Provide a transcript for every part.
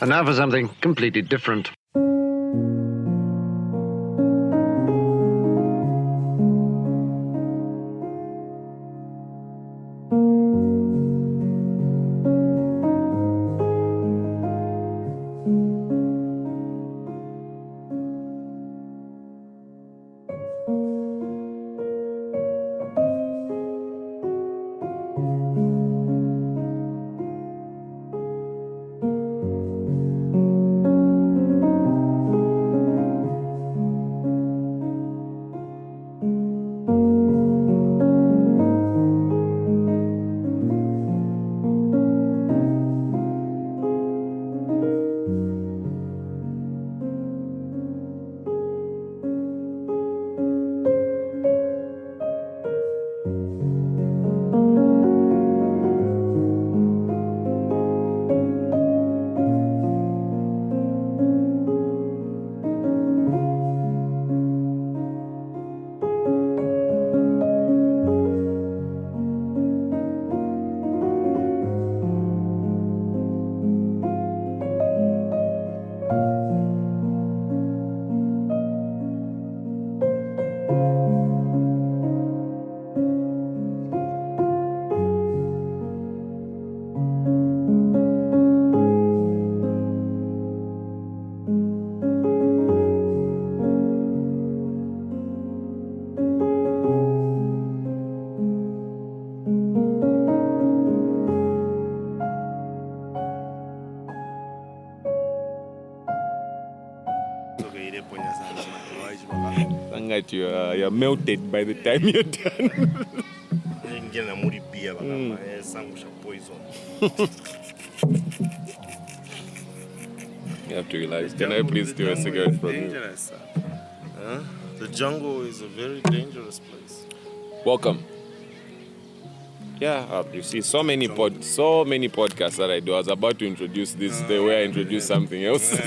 And now for something completely different. You're melted by the time you're done. You have to realize. Can I please do a cigarette from you? The jungle is a very dangerous place. Welcome. Yeah, you see, so many podcasts that I do. I was about to introduce this the way I introduced something else. To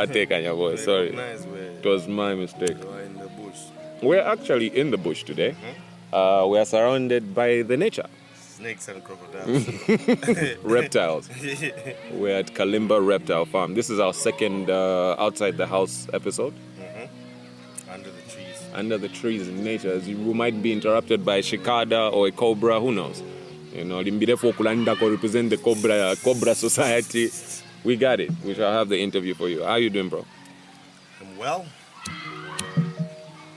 take on your voice, sorry. It was my mistake. In the bush. We're actually in the bush today. We are surrounded by the nature. Snakes and crocodiles. Reptiles. We're at Kalimba Reptile Farm. This is our second outside the house episode. Under the trees. Under the trees in nature. We might be interrupted by a cicada or a cobra, who knows? You know, represent the cobra society. We got it. We shall have the interview for you. How are you doing, bro? I'm well.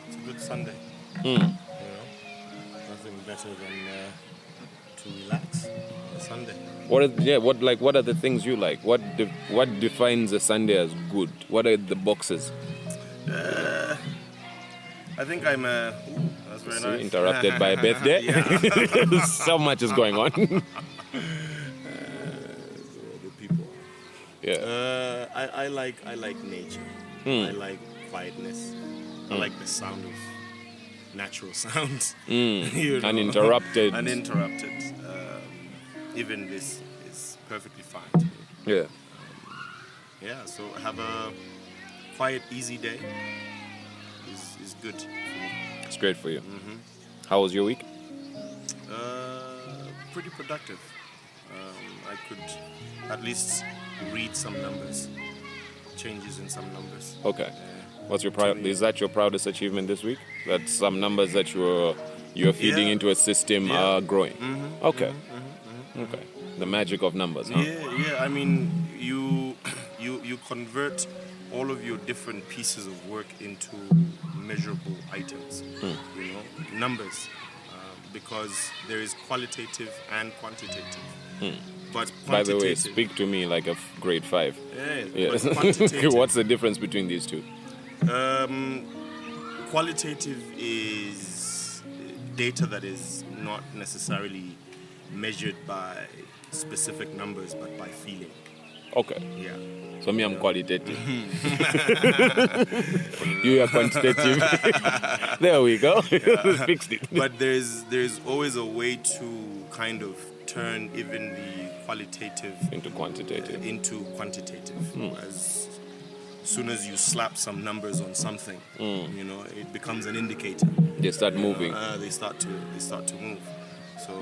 It's a good Sunday. You know, nothing better than to relax on a Sunday. What are the things you like? What defines a Sunday as good? What are the boxes? I think I'm that's very nice. Interrupted by a birthday. So much is going on. The people. Yeah. I like nature. I like quietness. I like the sound of natural sounds. You know? Uninterrupted. Uninterrupted. Even this is perfectly fine. Yeah. So have a quiet, easy day is good for me. It's great for you. How was your week? Pretty productive. I could at least read some numbers, changes in some numbers. Okay. What's your is that your proudest achievement this week? That some numbers that you're feeding into a system are growing. Okay. Okay. The magic of numbers, huh? Yeah. I mean, you convert all of your different pieces of work into measurable items. You know, numbers, because there is qualitative and quantitative. But by the way, speak to me like a grade 5. But quantitative. What's the difference between these two? Qualitative is data that is not necessarily measured by specific numbers, but by feeling. Okay. Yeah. So me, I'm qualitative. You are quantitative. There we go. Fixed it. But there's always a way to kind of turn even the qualitative into quantitative. As soon as you slap some numbers on something, you know, it becomes an indicator. They start moving. They start to move. So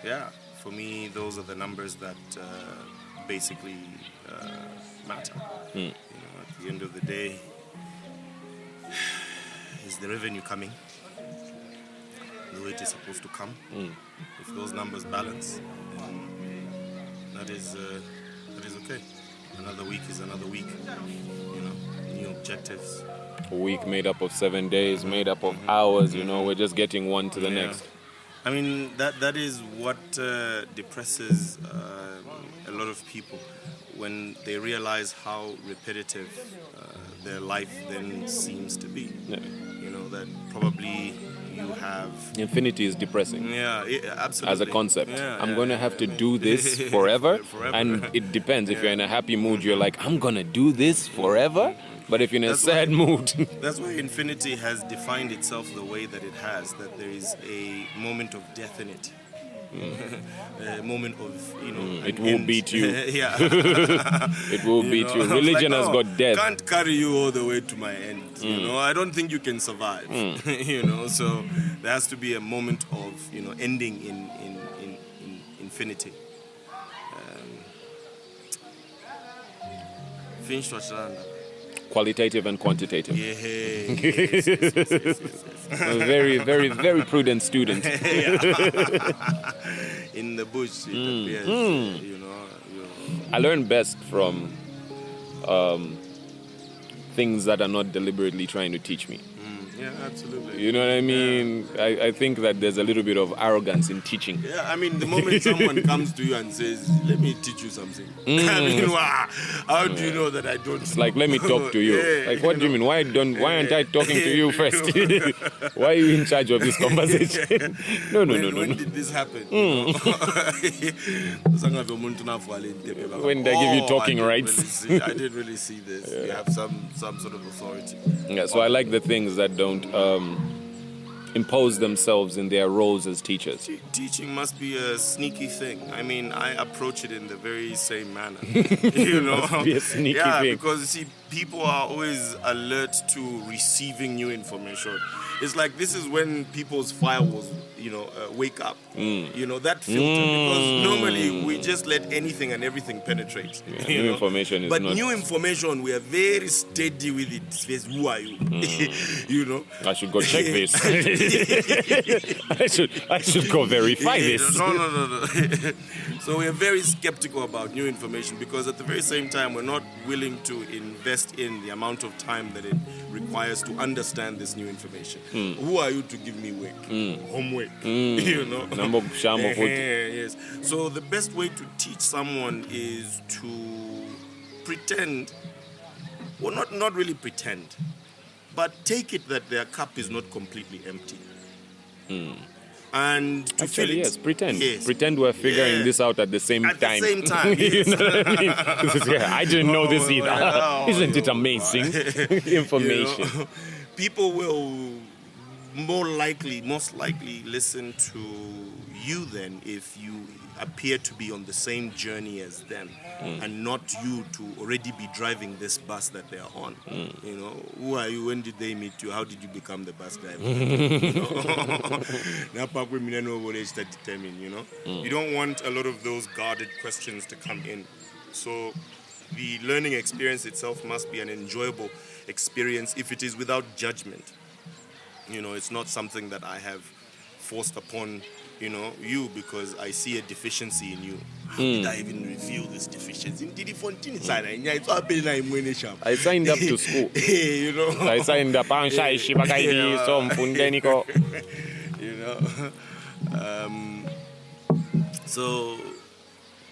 yeah, for me, those are the numbers that basically matter. You know, at the end of the day, is the revenue coming the way it is supposed to come? If those numbers balance, then that is okay. Another week is another week. You know, new objectives. A week made up of 7 days, made up of hours. You know, we're just getting one to the next. I mean, that is what depresses a lot of people when they realize how repetitive their life then seems to be. Yeah. You know, that probably you have... Infinity is depressing. Yeah, absolutely. As a concept. Yeah, I'm going to have to do this forever. And it depends. If you're in a happy mood, you're like, I'm going to do this forever. But if you're in a sad mood... That's why infinity has defined itself the way that it has, that there is a moment of death in it. A moment of, you know... it will beat you. Yeah. It will beat you. Religion has got death. Can't carry you all the way to my end. You know, I don't think you can survive. You know, so there has to be a moment of, you know, ending in infinity. Finished Wachalanda. Qualitative and quantitative. Yeah. Yes. A very, very, very prudent student. In the bush, it appears, you know. I learn best from things that are not deliberately trying to teach me. Yeah, absolutely. You know what I mean? Yeah. I think that there's a little bit of arrogance in teaching. Yeah, I mean, the moment someone comes to you and says, let me teach you something. I mean, wow, how do you know that I don't It's like, let me talk to you. Yeah, like, what do you mean? Why aren't I talking to you first? Why are you in charge of this conversation? No. When did this happen? When they give you talking rights. I didn't really see this. Yeah. You have some sort of authority. Yeah, so I like the things that don't impose themselves in their roles as teachers. Teaching must be a sneaky thing. I mean, I approach it in the very same manner. You know, must be a sneaky thing. Because you see, people are always alert to receiving new information. It's like this is when people's firewalls, you know, wake up. You know, that filter. Because normally we just let anything and everything penetrate. Yeah, new information is but not... new information, we are very steady with it. Says, who are you? You know. I should go check this. I should go verify this. No. So we are very skeptical about new information because at the very same time we're not willing to invest in the amount of time that it requires to understand this new information. Who are you to give me work? Homework. You know. Yes. So the best way to teach someone is to pretend, well, not really pretend, but take it that their cup is not completely empty. And to actually, feel it. yes, pretend. Yes. Pretend we're figuring this out at the same time. At the same time, yes. You know what I mean? I didn't know this either. Isn't it amazing? Information. You know, people will most likely listen to you then if you appear to be on the same journey as them and not you to already be driving this bus that they are on. You know, who are you? When did they meet you? How did you become the bus driver? You know, you don't want a lot of those guarded questions to come in. So the learning experience itself must be an enjoyable experience if it is without judgment. You know, it's not something that I have forced upon, you know, you because I see a deficiency in you. How did I even reveal this deficiency? I signed up to school. You know. I signed up. You know. So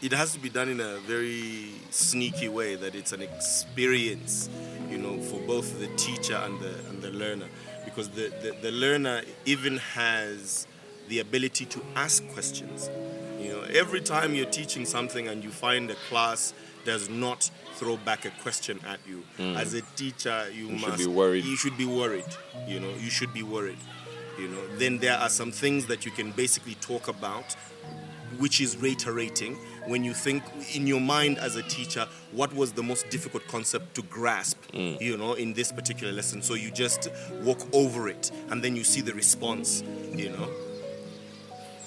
it has to be done in a very sneaky way, that it's an experience, you know, for both the teacher and the learner. Because the learner even has the ability to ask questions. You know, every time you're teaching something and you find a class does not throw back a question at you, as a teacher, you should be worried. You should be worried. You know, you should be worried. You know, then there are some things that you can basically talk about, which is reiterating when you think in your mind as a teacher, what was the most difficult concept to grasp, you know, in this particular lesson. So you just walk over it and then you see the response, you know.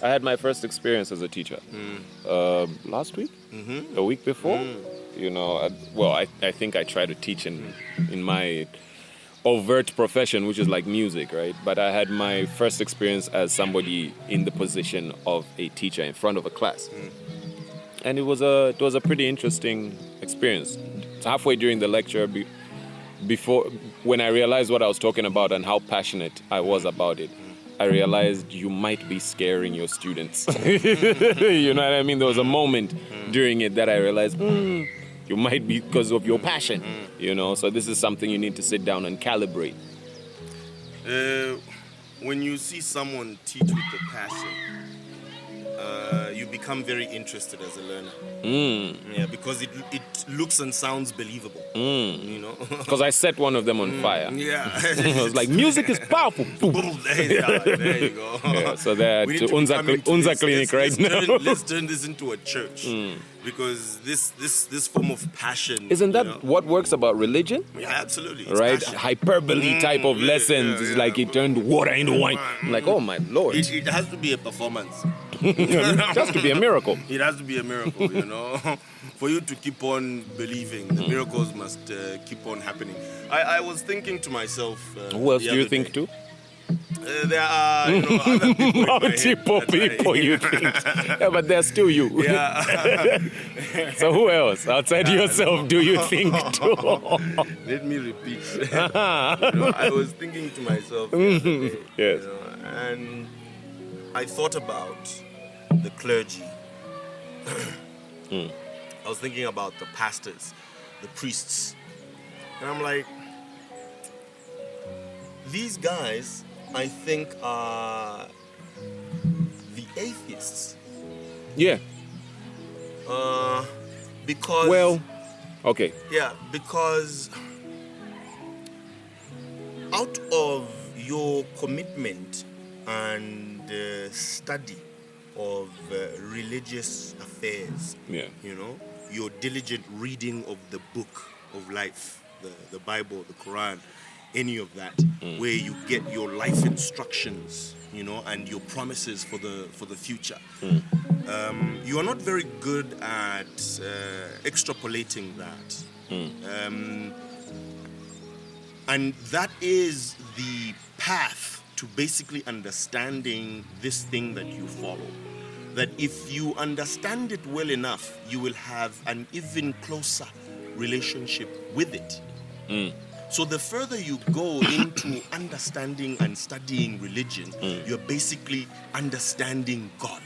I had my first experience as a teacher last week, a week before. You know, I think I try to teach in my overt profession, which is like music, right? But I had my first experience as somebody in the position of a teacher in front of a class. And it was a pretty interesting experience. Halfway during the lecture, before when I realized what I was talking about and how passionate I was about it, I realized you might be scaring your students. You know what I mean? There was a moment during it that I realized, you might be because of your passion, you know? So this is something you need to sit down and calibrate. When you see someone teach with the passion, you become very interested as a learner. Yeah, because it looks and sounds believable. You know, because I set one of them on fire. Yeah, I was like, music is powerful. There you go. Yeah, so they're at Unza Clinic right now. Let's turn this into a church. Because this form of passion. Isn't that what works about religion? Yeah, absolutely. It's right? passion. Hyperbole type of lessons. It's like it turned water into wine. I'm like, oh my Lord. It has to be a performance. It has to be a miracle. It has to be a miracle, you know. For you to keep on believing, the miracles must keep on happening. I was thinking to myself. Who else do you think to? There are other people multiple people you think. Yeah, but they're still you. Yeah. So who else outside yourself do you think to? Let me repeat. I was thinking to myself the other day, yes. And I thought about the clergy. I was thinking about the pastors, the priests. And I'm like, these guys, I think, are the atheists. Yeah. Because... Well, okay. Yeah, because out of your commitment and study of religious affairs, you know, your diligent reading of the book of life, the Bible, the Quran, any of that, where you get your life instructions, you know, and your promises for the future. You are not very good at extrapolating that. And that is the path to basically understanding this thing that you follow. That if you understand it well enough, you will have an even closer relationship with it. So the further you go into understanding and studying religion, you're basically understanding God.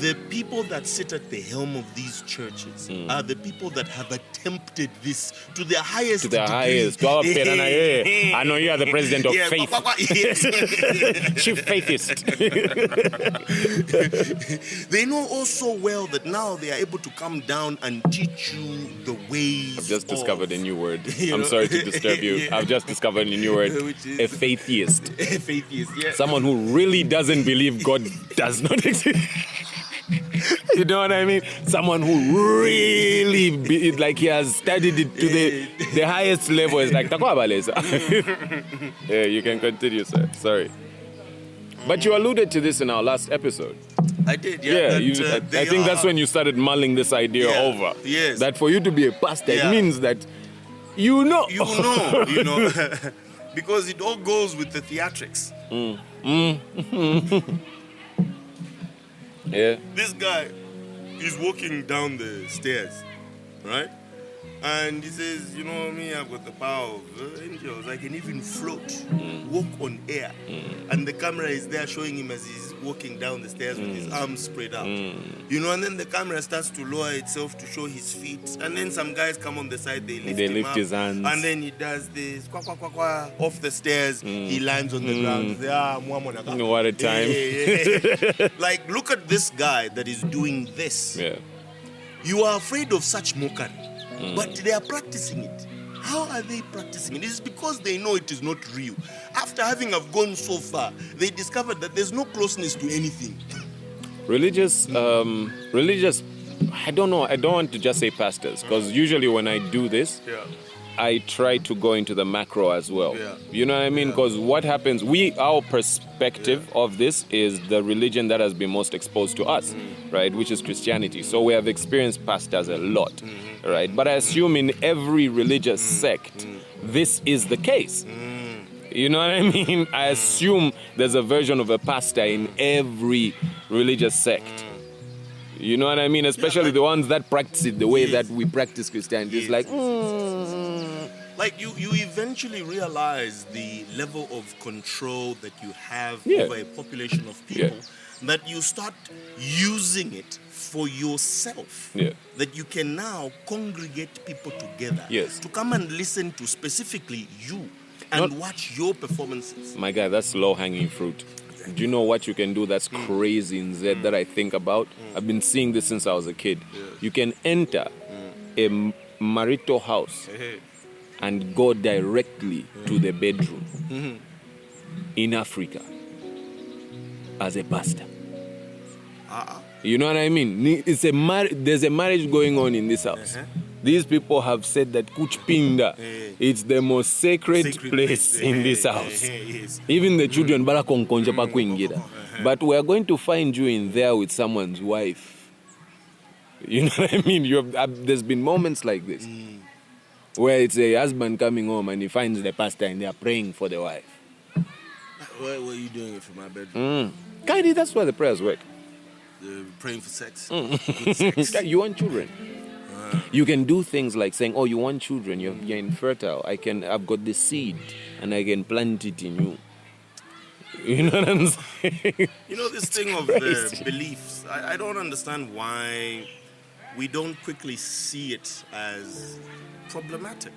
The people that sit at the helm of these churches are the people that have attempted this to their highest degree. I know you are the president of faith. Chief faithist. They know also well that now they are able to come down and teach you the ways. I've just discovered a new word. I'm sorry to disturb you. I've just discovered a new word. A faithist. A faithist, yeah. Someone who really doesn't believe God does not exist. You know what I mean? Someone who really, like he has studied it to the highest level. It's like, yeah, you can continue, sir. Sorry. But you alluded to this in our last episode. I did, yeah. I think that's when you started mulling this idea over. Yes. That for you to be a pastor, it means that you know. You know. Because it all goes with the theatrics. Yeah. This guy is walking down the stairs, right? And he says, you know me, I've got the power of angels. I can even float, walk on air. And the camera is there showing him as he's walking down the stairs with his arms spread out. You know, and then the camera starts to lower itself to show his feet. And then some guys come on the side, they lift up, his hands. And then he does this, off the stairs, he lands on the ground. What a time. Like, look at this guy that is doing this. Yeah. You are afraid of such mockery. But they are practicing it. How are they practicing it? It is because they know it is not real. After having gone so far, they discovered that there's no closeness to anything. Religious, I don't know. I don't want to just say pastors, because usually when I do this, I try to go into the macro as well. Yeah. You know what I mean? Because what happens, our perspective of this is the religion that has been most exposed to us, right? Which is Christianity. So we have experienced pastors a lot, right? But I assume in every religious sect, this is the case. You know what I mean? I assume there's a version of a pastor in every religious sect. You know what I mean? Especially the ones that practice it the way that we practice Christianity. It's like, Like you eventually realize the level of control that you have Yeah. over a population of people, that you start using it for yourself. Yeah. That you can now congregate people together Yes. to come and listen to specifically you and watch your performances. my guy, that's low-hanging fruit. Do you know what you can do that's crazy in Z that I think about? I've been seeing this since I was a kid. You can enter a marital house and go directly to the bedroom in Africa as a pastor. You know what I mean? There's a marriage going on in this house. These people have said that Kuchpinda, it's the most sacred place in this house. Yes. Even the children, barakonkonja pa kuingira. But we are going to find you in there with someone's wife. You know what I mean? There's been moments like this where it's a husband coming home and he finds the pastor and they are praying for the wife. Why were you doing it for my bedroom? Kaidi, that's why the prayers work. Praying for sex. Good sex. You want children. You can do things like saying, "Oh, you want children? You're infertile. I've got the seed, and I can plant it in you." You know what I'm saying? You know, this thing of crazy. beliefs, I don't understand why we don't quickly see it as problematic.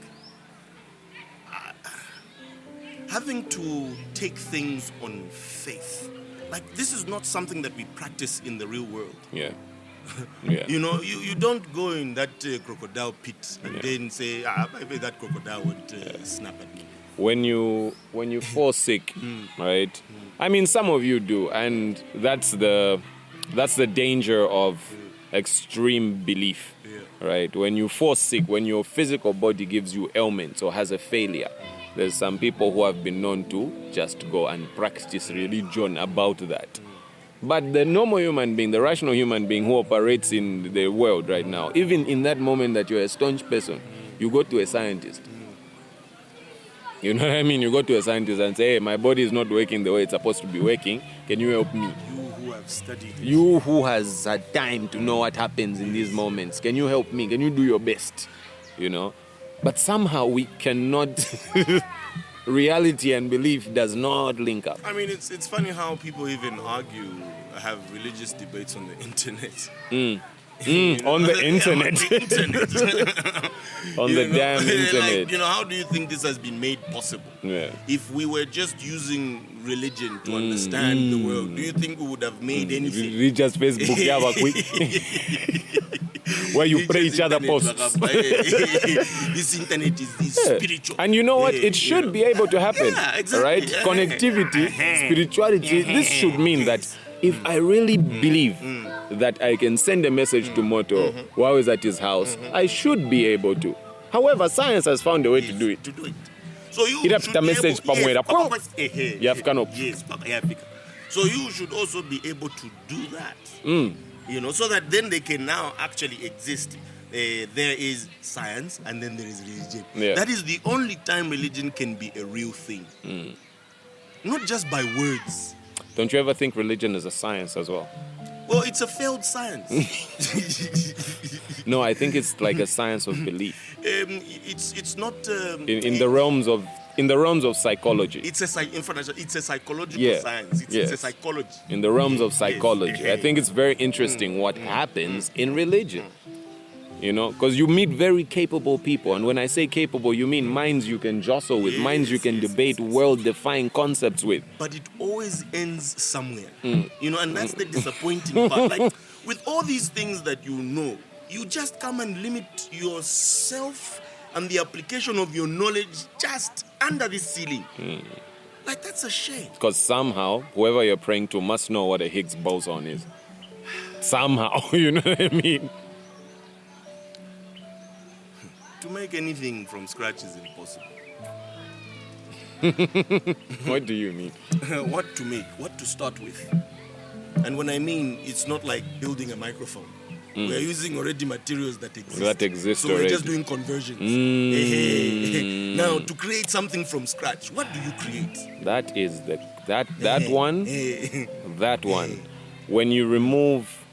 Having to take things on faith, like this is not something that we practice in the real world. Yeah. You know, you don't go in that crocodile pit and then say, maybe that crocodile would snap at me. When you fall sick, right? I mean, some of you do, and that's the danger of extreme belief, right? When you fall sick, when your physical body gives you ailments or has a failure, there's some people who have been known to just go and practice religion about that. But the normal human being, the rational human being who operates in the world right now, even in that moment that you're a staunch person, you go to a scientist. You know what I mean? You go to a scientist and say, "Hey, my body is not working the way it's supposed to be working. Can you help me?" You who have studied it. You who has had time to know what happens in these moments, can you help me? Can you do your best? You know? But somehow we cannot... Reality and belief does not link up. I mean, it's funny how people even argue, have religious debates on the internet. You know? On the internet. On the internet. On the damn internet. Like, you know, how do you think this has been made possible? Yeah. If we were just using religion to understand the world, do you think we would have made anything? Religious Facebook, yeah, but quick. Where you pray each other posts. This internet is spiritual. And you know what? It should be able to happen. Yeah, exactly. Right? Connectivity, spirituality. This should mean that if I really believe that I can send a message to Moto while he's at his house, I should be able to. However, science has found a way to do it. So you It should have be message able, pamwera. yes, You have kind of- yes, so you should also be able to do that. You know, so that then they can now actually exist. There is science and then there is religion. Yeah. That is the only time religion can be a real thing. Not just by words. Don't you ever think religion is a science as well? Well, it's a failed science. No, I think it's like a science of belief. It's not In the realms of psychology. It's a psychological Yeah. science. It's Yes. a psychology. In the realms of Yes. psychology. I think it's very interesting what happens in religion. You know, because you meet very capable people. And when I say capable, you mean minds you can jostle with, minds you can debate world-defying concepts with. But it always ends somewhere. You know, and that's the disappointing part. Like, with all these things that you know, you just come and limit yourself and the application of your knowledge just under this ceiling. Like, that's a shame. Because somehow, whoever you're praying to must know what a Higgs boson is. Somehow, you know what I mean? to make anything from scratch is impossible. What do you mean? What to make, what to start with. And when I mean, it's not like building a microphone. We're using already materials that exist. So already. we're just doing conversions. Now, to create something from scratch, what do you create? That is that one. When you remove,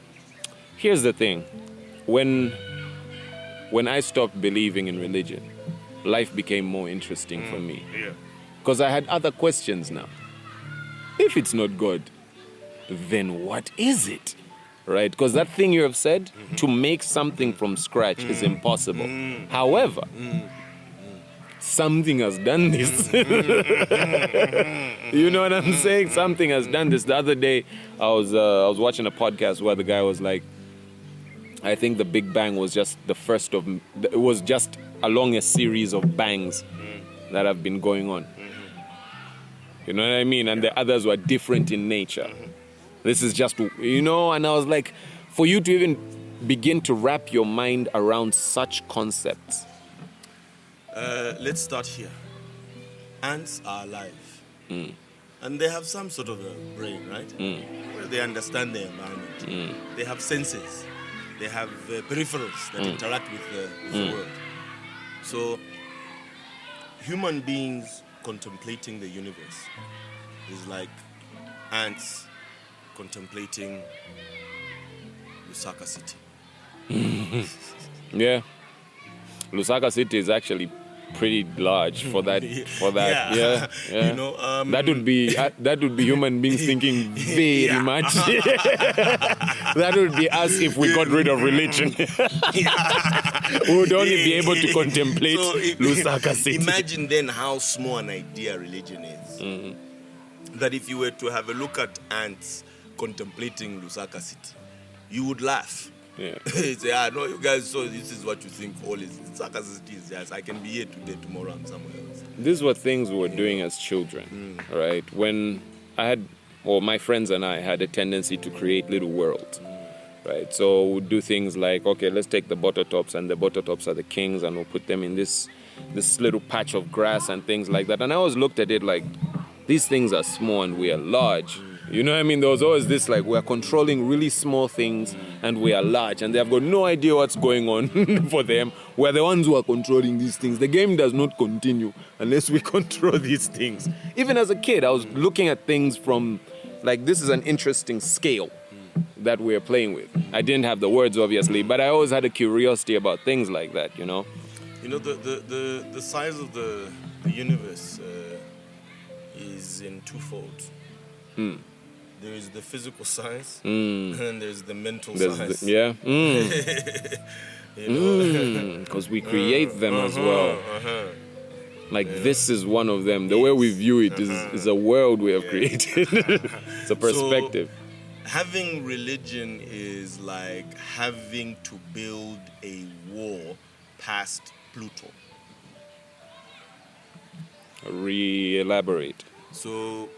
here's the thing. When I stopped believing in religion, life became more interesting for me. Yeah. Because I had other questions now. If it's not God, then what is it? Right? Because that thing you have said, to make something from scratch is impossible. However, something has done this. You know what I'm saying? Something has done this. The other day, I was watching a podcast where the guy was like, I think the Big Bang was just the first of, it was just along a series of bangs that have been going on. You know what I mean? And the others were different in nature. This is just, and I was like, for you to even begin to wrap your mind around such concepts. Let's start here. Ants are alive. And they have some sort of a brain, right? Where they understand their environment. They have senses. They have peripherals that interact with the world. So, human beings contemplating the universe is like ants contemplating Lusaka City. Yeah. Lusaka City is actually pretty large for that. Yeah. That would be human beings thinking very much. That would be us if we got rid of religion. We would only be able to contemplate Lusaka City. Imagine then how small an idea religion is. That if you were to have a look at ants contemplating Lusaka City, you would laugh. Yeah. Say, no, you guys, so this is what you think all is. Lusaka City is, yes, I can be here today, tomorrow I'm somewhere else. These were things we were doing as children, right? When my friends and I had a tendency to create little worlds, right? So we'd do things like, okay, let's take the buttertops, and the buttertops are the kings, and we'll put them in this little patch of grass and things like that. And I always looked at it like, these things are small and we are large. You know what I mean? There was always this like, we're controlling really small things and we are large, and they have got no idea what's going on for them. We're the ones who are controlling these things. The game does not continue unless we control these things. Even as a kid, I was looking at things from like, this is an interesting scale that we're playing with. I didn't have the words, obviously, but I always had a curiosity about things like that, You know, the size of the universe is in twofold. There is the physical size, and then there's the mental size. Because we create them as well. Like this is one of them. The way we view it is a world we have created. It's a perspective. So, having religion is like having to build a wall past Pluto. Re-elaborate. So,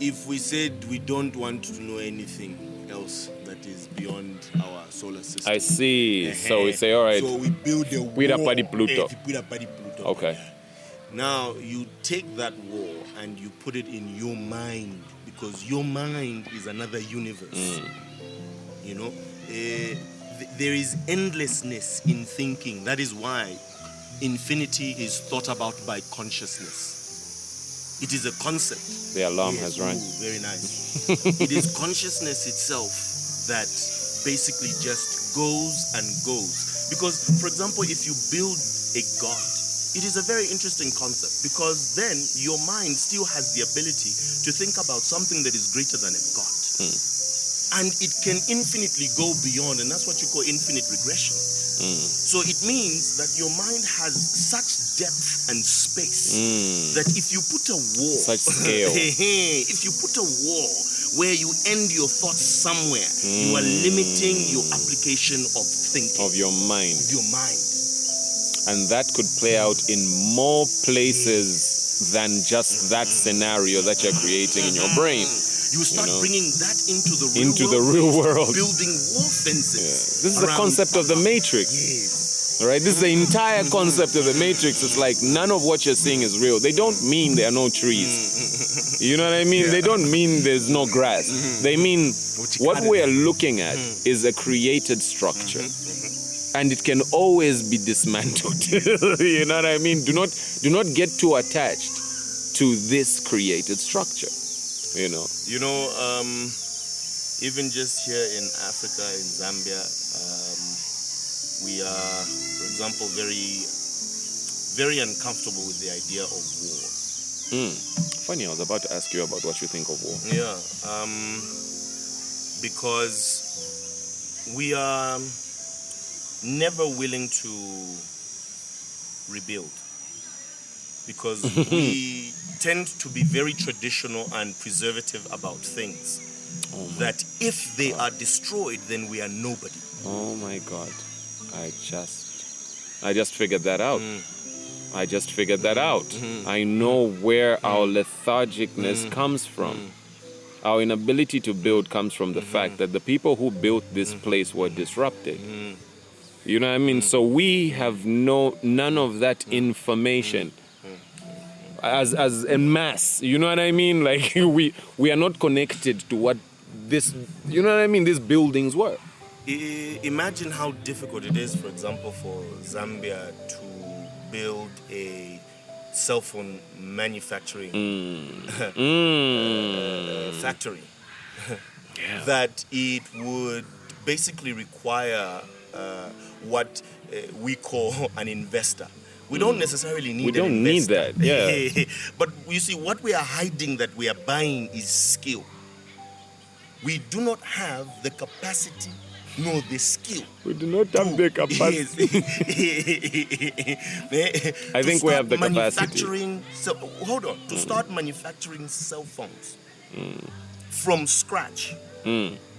if we said we don't want to know anything else that is beyond our solar system. I see. So we say, all right. So we build a wall. Pluto. Okay. Now, you take that wall and you put it in your mind, because your mind is another universe. There is endlessness in thinking. That is why infinity is thought about by consciousness. It is a concept. The alarm has rung. Very nice. It is consciousness itself that basically just goes and goes. Because, for example, if you build a god, it is a very interesting concept, because then your mind still has the ability to think about something that is greater than a god. And it can infinitely go beyond, and that's what you call infinite regression. So it means that your mind has such depth and space that if you put a wall, such scale, if you put a wall where you end your thoughts somewhere, you are limiting your application of thinking. Of your mind. And that could play out in more places than just that scenario that you're creating in your brain. You start bringing that into the real world. Building wall fences. This is the concept of the Matrix. Yes. All right, this is the entire concept of the Matrix. It's like none of what you're seeing is real. They don't mean there are no trees. You know what I mean? They don't mean there's no grass. They mean what we are looking at is a created structure. And it can always be dismantled. You know what I mean? Do not get too attached to this created structure. You know. Even just here in Africa, in Zambia, we are, for example, very, very uncomfortable with the idea of war. Funny, I was about to ask you about what you think of war. Yeah, because we are never willing to rebuild, because we tend to be very traditional and preservative about things. That if they are destroyed, then we are nobody. Oh my God. I just figured that out. I just figured that out. I know where our lethargicness comes from. Our inability to build comes from the fact that the people who built this place were disrupted. You know what I mean? So we have none of that information as en masse. You know what I mean? Like we are not connected to what this, you know what I mean, these buildings were. Imagine how difficult it is, for example, for Zambia to build a cell phone manufacturing factory. That it would basically require what we call an investor. We don't necessarily need an investor. Need that, yeah. But you see, what we are hiding that we are buying is skill. We do not have the capacity nor the skill. We do not have the capacity. I think we have the capacity. So, hold on. To start manufacturing cell phones from scratch,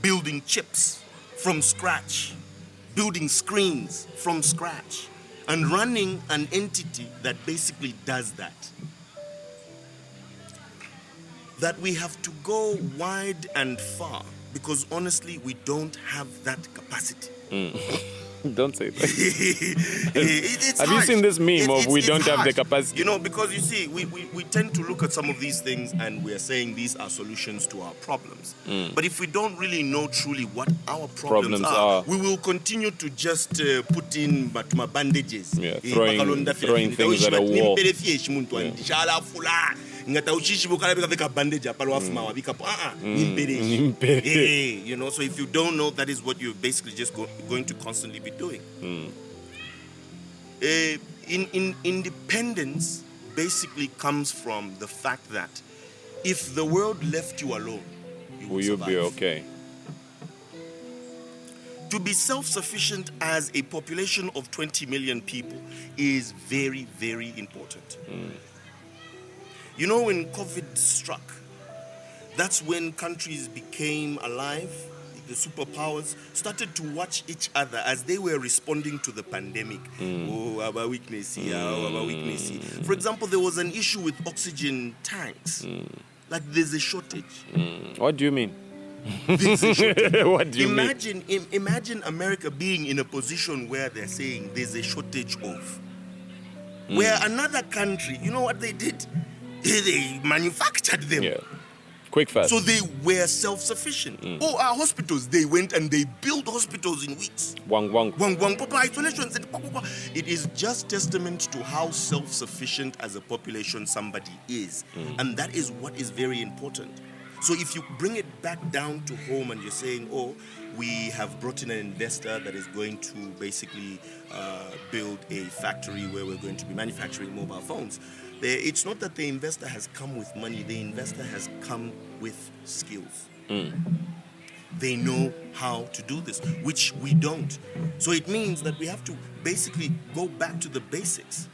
building chips from scratch, building screens from scratch, and running an entity that basically does that. That we have to go wide and far, because honestly, we don't have that capacity. Don't say that. It's have you seen this meme of we don't have the capacity? You know, because you see, we tend to look at some of these things and we are saying these are solutions to our problems. But if we don't really know truly what our problems are, we will continue to just put in bandages. Throwing things at a wall. You know, so if you don't know, that is what you're basically just going to constantly be doing. Independence basically comes from the fact that if the world left you alone, will you be okay? To be self-sufficient as a population of 20 million people is very, very important. You know, when COVID struck, that's when countries became alive. The superpowers started to watch each other as they were responding to the pandemic. Oh, our weakness here, our weakness here. For example, there was an issue with oxygen tanks. Like there's a shortage. What do you mean? There's a shortage. What do you mean? Imagine America being in a position where they're saying there's a shortage of. Where another country, you know what they did? They manufactured them. Yeah. Quick, fast. So they were self-sufficient. Oh, our hospitals, they went and they built hospitals in weeks. Wang, proper isolations. It is just testament to how self-sufficient as a population somebody is. And that is what is very important. So if you bring it back down to home and you're saying, oh, we have brought in an investor that is going to basically build a factory where we're going to be manufacturing mobile phones. It's not that the investor has come with money. The investor has come with skills. They know how to do this, which we don't. So it means that we have to basically go back to the basics.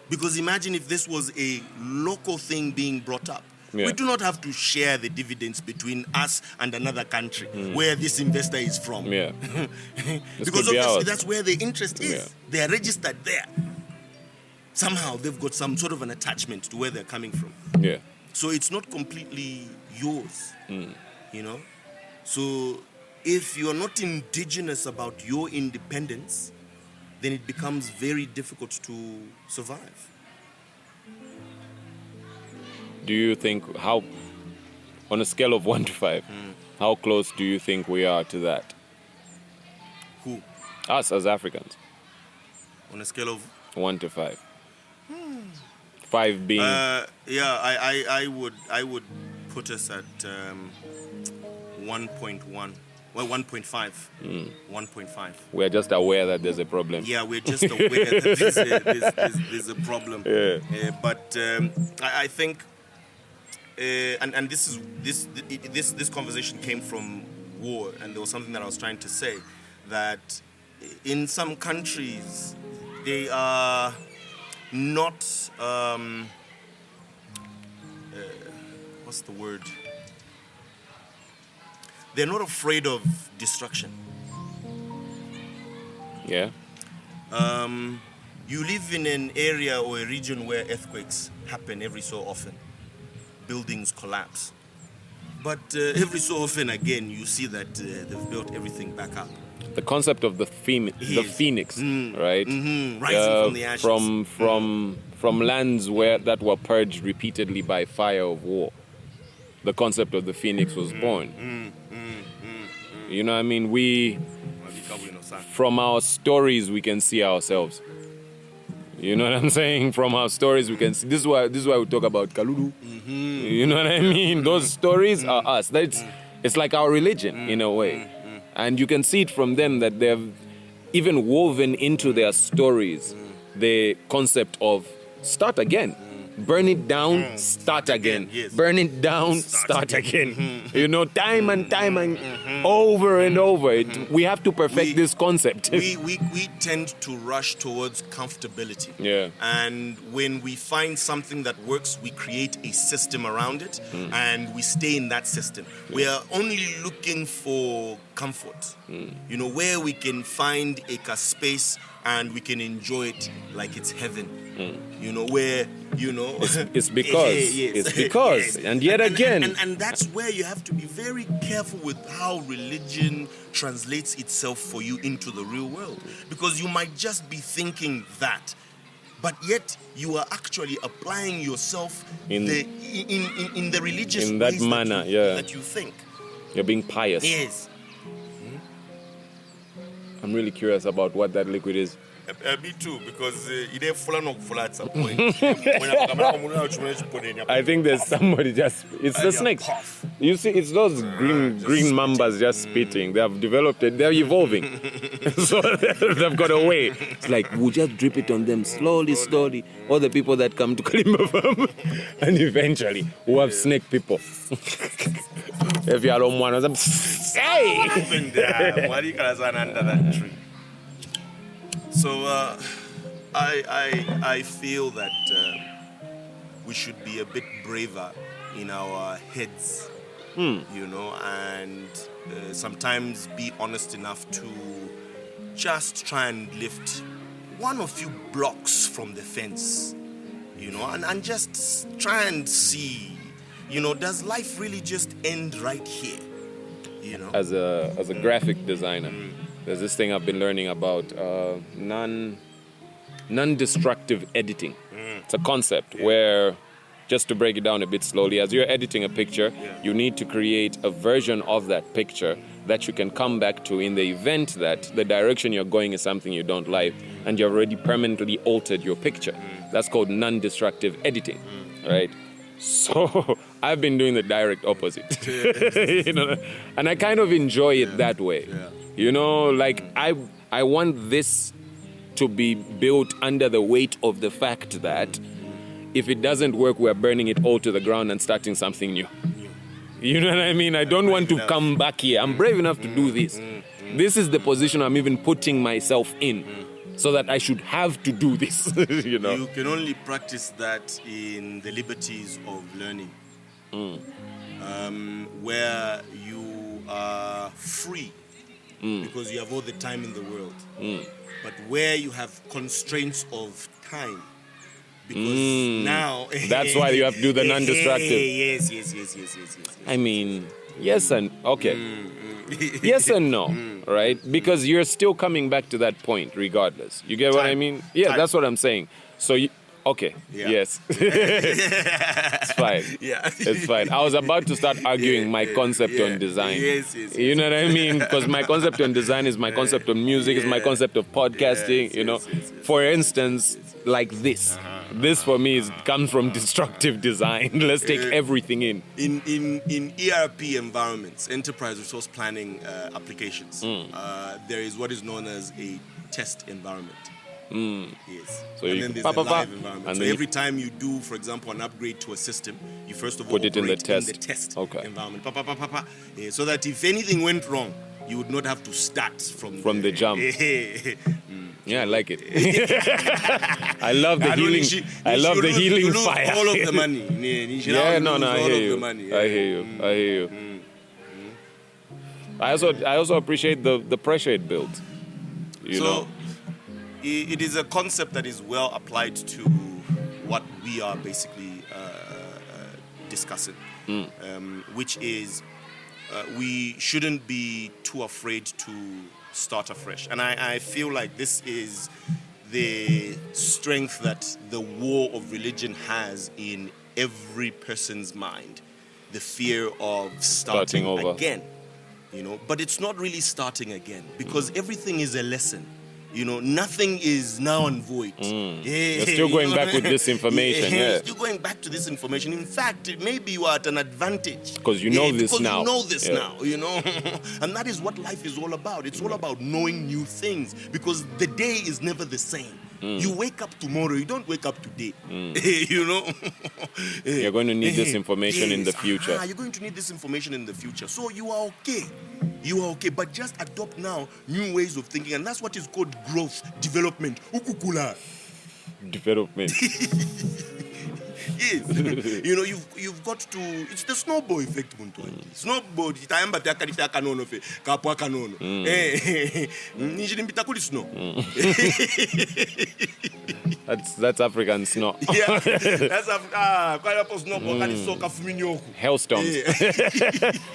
Because imagine if this was a local thing being brought up. Yeah. We do not have to share the dividends between us and another country where this investor is from. Yeah. Because obviously that's where the interest is. Yeah. They are registered there. Somehow they've got some sort of an attachment to where they're coming from. Yeah. So it's not completely yours, you know. So if you're not indigenous about your independence, then it becomes very difficult to survive. Do you think on a scale of 1 to 5, how close do you think we are to that? Who? Us as Africans. On a scale of 1 to 5. 5 being I would put us at 1.1. Well, 1.5. 1.5. we're just aware that there's a problem. Yeah, we're just aware that there's a problem. Yeah. But I think, and this conversation came from war, and there was something that I was trying to say, that in some countries they are not what's the word? They're not afraid of destruction. Yeah. You live in an area or a region where earthquakes happen every so often. Buildings collapse. But every so often again, you see that they've built everything back up. The concept of the phoenix, right? Mm-hmm. Rising from the ashes. From lands that were purged repeatedly by fire of war. The concept of the phoenix was born. You know what I mean? From our stories, we can see ourselves. You know what I'm saying? From our stories, we can see. This is why we talk about Kalulu. You know what I mean? Those stories are us. It's like our religion in a way. And you can see it from them that they've even woven into their stories the concept of start again. Burn it down, start again. Yes. Burn it down, start again. You know, time and over and over. We have to perfect this concept. We tend to rush towards comfortability. Yeah. And when we find something that works, we create a system around it, and we stay in that system. We are only looking for comfort. You know, where we can find a space and we can enjoy it like it's heaven. You know, where, you know... It's because. And yet again... And that's where you have to be very careful with how religion translates itself for you into the real world. Because you might just be thinking that, but yet you are actually applying yourself in the religious in that ways manner, that you think. You're being pious. Yes. I'm really curious about what that liquid is. Me too, because it is full at some point. I think there's somebody it's the snakes. You see, it's those green mambas just spitting. They have developed it. They're evolving. So they've got a way. It's like, we'll just drip it on them slowly. All the people that come to Kalimba Farm. And eventually, we'll have snake people. If you don't want them, hey! What happened there? Why you guys are under that tree? So I feel that we should be a bit braver in our heads, you know, and sometimes be honest enough to just try and lift one or few blocks from the fence, you know, and just try and see, you know, does life really just end right here, you know? As a graphic designer. There's this thing I've been learning about non-destructive editing. It's a concept where, just to break it down a bit slowly, as you're editing a picture, you need to create a version of that picture that you can come back to in the event that the direction you're going is something you don't like and you've already permanently altered your picture. That's called non-destructive editing, right? So I've been doing the direct opposite, you know, and I kind of enjoy it that way. You know, like I want this to be built under the weight of the fact that if it doesn't work, we're burning it all to the ground and starting something new. You know what I mean? I don't want to come back here. I'm brave enough to do this. This is the position I'm even putting myself in, so that I should have to do this, you know. You can only practice that in the liberties of learning, where you are free because you have all the time in the world. But where you have constraints of time, because now... That's why you have to do the non-destructive. Yes. I mean, yes and... Okay. Yes and no, right? Because you're still coming back to that point regardless. You get what I mean? Yeah, that's what I'm saying. So, okay, yes. It's fine. Yeah. It's fine. I was about to start arguing my concept on design. Yes. You know what I mean? Because my concept on design is my concept on music, is my concept of podcasting, you know. For instance, like this. This for me comes from destructive design. Let's take everything in. In ERP environments, enterprise resource planning applications, there is what is known as a test environment. Yes. So and you then there's a live environment. and so then every time you do, for example, an upgrade to a system, you first of all put it in the operate test. environment. So that if anything went wrong, you would not have to start from the jump. Yeah, I like it. I love the healing. I love the healing fire. All of the money. Yeah, no, I hear you. I hear you. I also appreciate the pressure it builds. You know. It is a concept that is well applied to what we are basically discussing, which is we shouldn't be too afraid to start afresh. And I feel like this is the strength that the war of religion has in every person's mind, the fear of starting over again. You know, but it's not really starting again because everything is a lesson. You know, nothing is now and void. You're still going back with this information. You're still going back to this information. In fact, maybe you are at an advantage. Because you know this now. Because you know this now, you know. And that is what life is all about. It's all about knowing new things because the day is never the same. You wake up tomorrow, you don't wake up today. You know? You're going to need this information in the future. You're going to need this information in the future. So you are okay. You are okay. But just adopt now new ways of thinking. And that's what is called growth, development. Ukukula. Development. Yes. You know, you've got to, it's the snowball effect, Muntwani. Snowball, itayamba pyakali kanono fe, kapwa kanono. Nijini mbitakuli snow. That's African snow. Yeah, that's African. Kwa hapo snowball kali soka fuminyoku. Hailstones.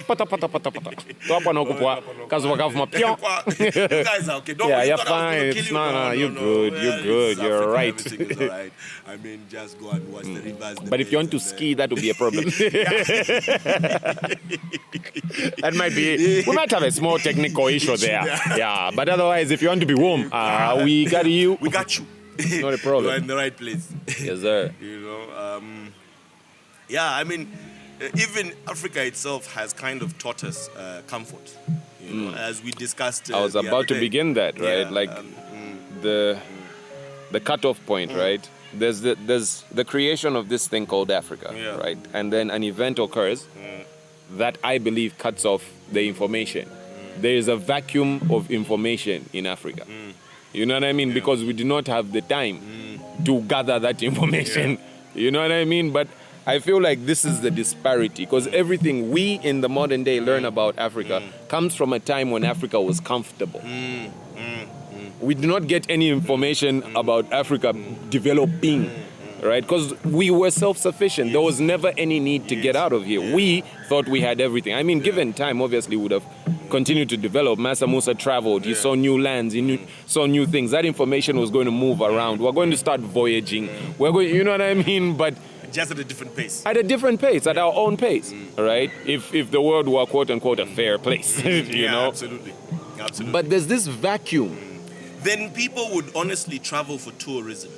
Pata. Tuapa na kupwa. Kazi wakafu mapyo. You guys are okay. Don't yeah, worry. you're fine. It's no, you're good. You're good. You're right. Everything is all right. I mean, just go and watch the rivers. But if you want to ski, that would be a problem. That might be. We might have a small technical issue there. Yeah, but otherwise, if you want to be warm, we got you. We got you. Not a problem. You're in the right place. Yes, sir. You know, I mean, even Africa itself has kind of taught us comfort. You know, as we discussed. I was about to begin that, right? Yeah, like the cutoff point, right? There's the creation of this thing called Africa, right? And then an event occurs that I believe cuts off the information. There is a vacuum of information in Africa. You know what I mean? Because we do not have the time to gather that information. You know what I mean? But I feel like this is the disparity because everything we in the modern day learn about Africa comes from a time when Africa was comfortable. We do not get any information about Africa developing, right? Because we were self-sufficient. There was never any need to get out of here. We thought we had everything. I mean, given time, obviously, we would have continued to develop. Massa Musa traveled. He saw new lands. He saw new things. That information was going to move around. We're going to start voyaging. We're going, you know what I mean? But just at a different pace. At a different pace, at our own pace, right? If the world were quote unquote a fair place, you know. Absolutely. But there's this vacuum. Then people would honestly travel for tourism.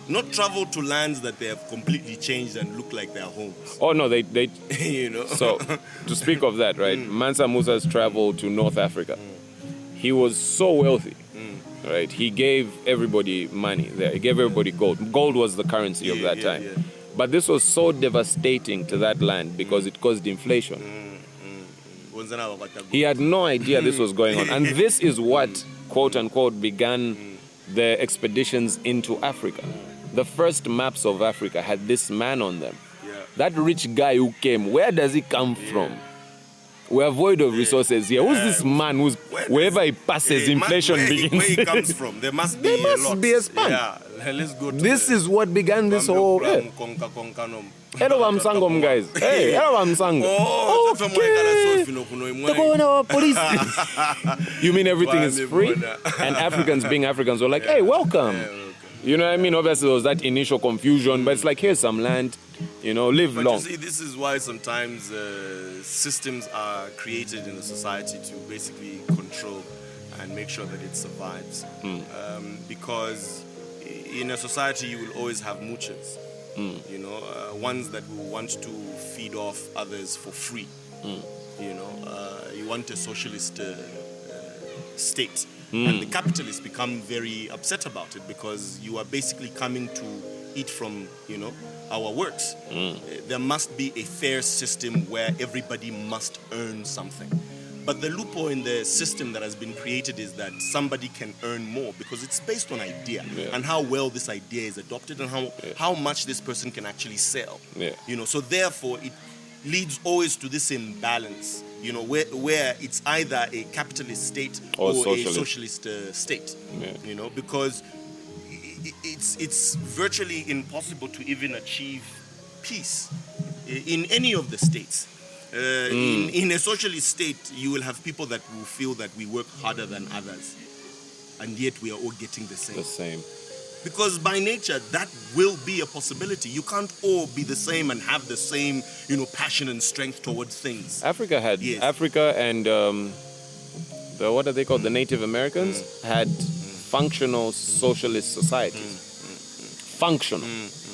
Not travel to lands that they have completely changed and look like their homes. Oh no, they you know. So to speak of that, right? Mansa Musa's traveled to North Africa. He was so wealthy, right? He gave everybody money there. He gave everybody gold. Gold was the currency of that time. Yeah. But this was so devastating to that land because it caused inflation. He had no idea this was going on. And this is what, quote unquote, began the expeditions into Africa. The first maps of Africa had this man on them. That rich guy who came, where does he come from? We're void of resources here. Who's this man who's, wherever he passes, inflation begins? Where he comes from, there must be a span. Yeah, Let's go to This is what began this whole... Hey. Hello, I'm Sangom, guys. Hey, hello, I'm Sangom. Oh, okay. Police. You mean everything is free? And Africans being Africans were like, hey, welcome. You know what I mean? Obviously, there was that initial confusion, but it's like, here's some land, live but long. You see, this is why sometimes systems are created in a society to basically control and make sure that it survives. Because in a society, you will always have moochers. Ones that will want to feed off others for free. You want a socialist state. And the capitalists become very upset about it because you are basically coming to eat from, our works. There must be a fair system where everybody must earn something. But the loophole in the system that has been created is that somebody can earn more because it's based on idea and how well this idea is adopted and how much this person can actually sell. So therefore it leads always to this imbalance, where it's either a capitalist state or a socialist state, because it's virtually impossible to even achieve peace in any of the states. In a socialist state, you will have people that will feel that we work harder than others, and yet we are all getting the same. Because by nature, that will be a possibility. You can't all be the same and have the same, passion and strength towards things. Africa and what are they called? The Native Americans had functional socialist societies. Functional,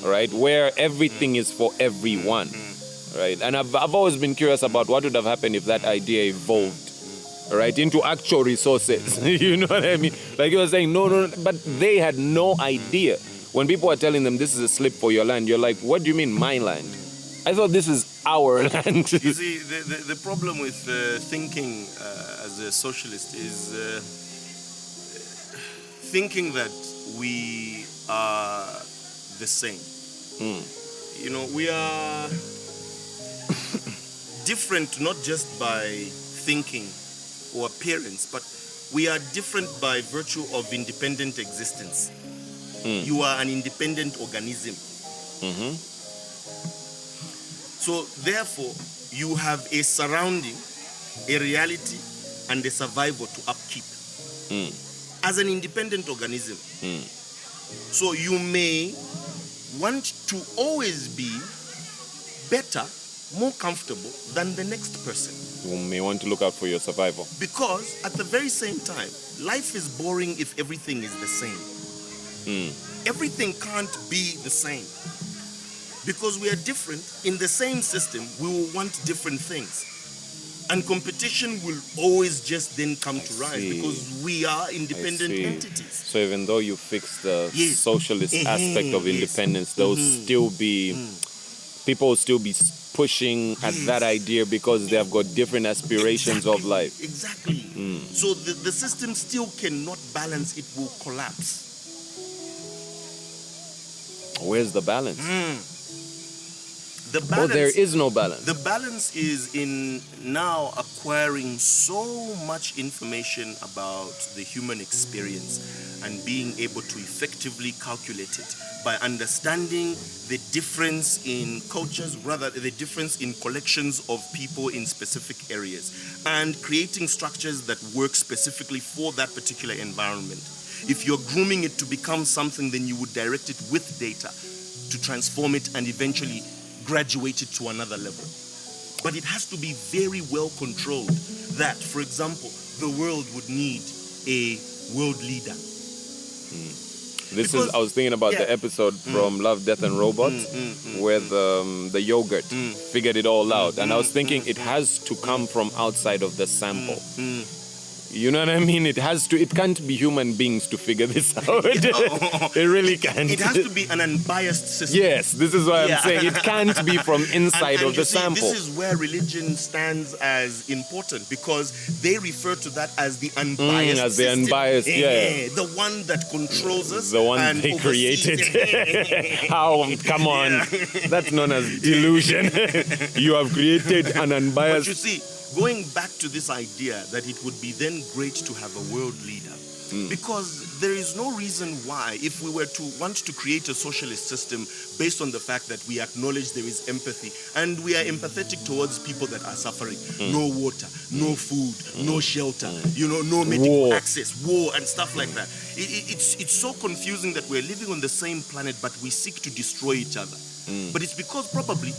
right? Where everything is for everyone, right? And I've always been curious about what would have happened if that idea evolved, right, into actual resources. You know what I mean? Like you were saying, no, but they had no idea. When people were telling them this is a slip for your land, you're like, what do you mean my land? I thought this is our land. You see, the problem with thinking as a socialist is thinking that we are the same. We are different not just by thinking or appearance, but we are different by virtue of independent existence. You are an independent organism. So therefore, you have a surrounding, a reality, and a survival to upkeep. As an independent organism. So you may want to always be better, more comfortable than the next person. You may want to look out for your survival. Because at the very same time, life is boring if everything is the same. Everything can't be the same. Because we are different, in the same system, we will want different things. And competition will always just then come to rise because we are independent entities. So even though you fix the socialist aspect of independence, there will still be, people will still be pushing at that idea because they have got different aspirations of life. Exactly. So the system still cannot balance, it will collapse. Where's the balance? The balance, there is no balance. The balance is in now acquiring so much information about the human experience and being able to effectively calculate it by understanding the difference in cultures, rather the difference in collections of people in specific areas, and creating structures that work specifically for that particular environment. If you're grooming it to become something, then you would direct it with data to transform it and eventually graduate it to another level. But it has to be very well controlled that, for example, the world would need a world leader. I was thinking about the episode from Love, Death and Robots where the yogurt figured it all out. And I was thinking it has to come from outside of the sample. You know what I mean? It can't be human beings to figure this out. It really can't. It has to be an unbiased system. Yes, this is what I'm saying. It can't be from inside of the sample. This is where religion stands as important because they refer to that as the unbiased as the system. Unbiased, The one that controls us. The one they created. How? Come on. That's known as delusion. You have created an unbiased... But you see, going back to this idea that it would be then great to have a world leader, Because there is no reason why, if we were to want to create a socialist system based on the fact that we acknowledge there is empathy and we are empathetic towards people that are suffering, no water, no food, no shelter, no medical access, war and stuff like that. It's so confusing that we're living on the same planet, but we seek to destroy each other. But it's because probably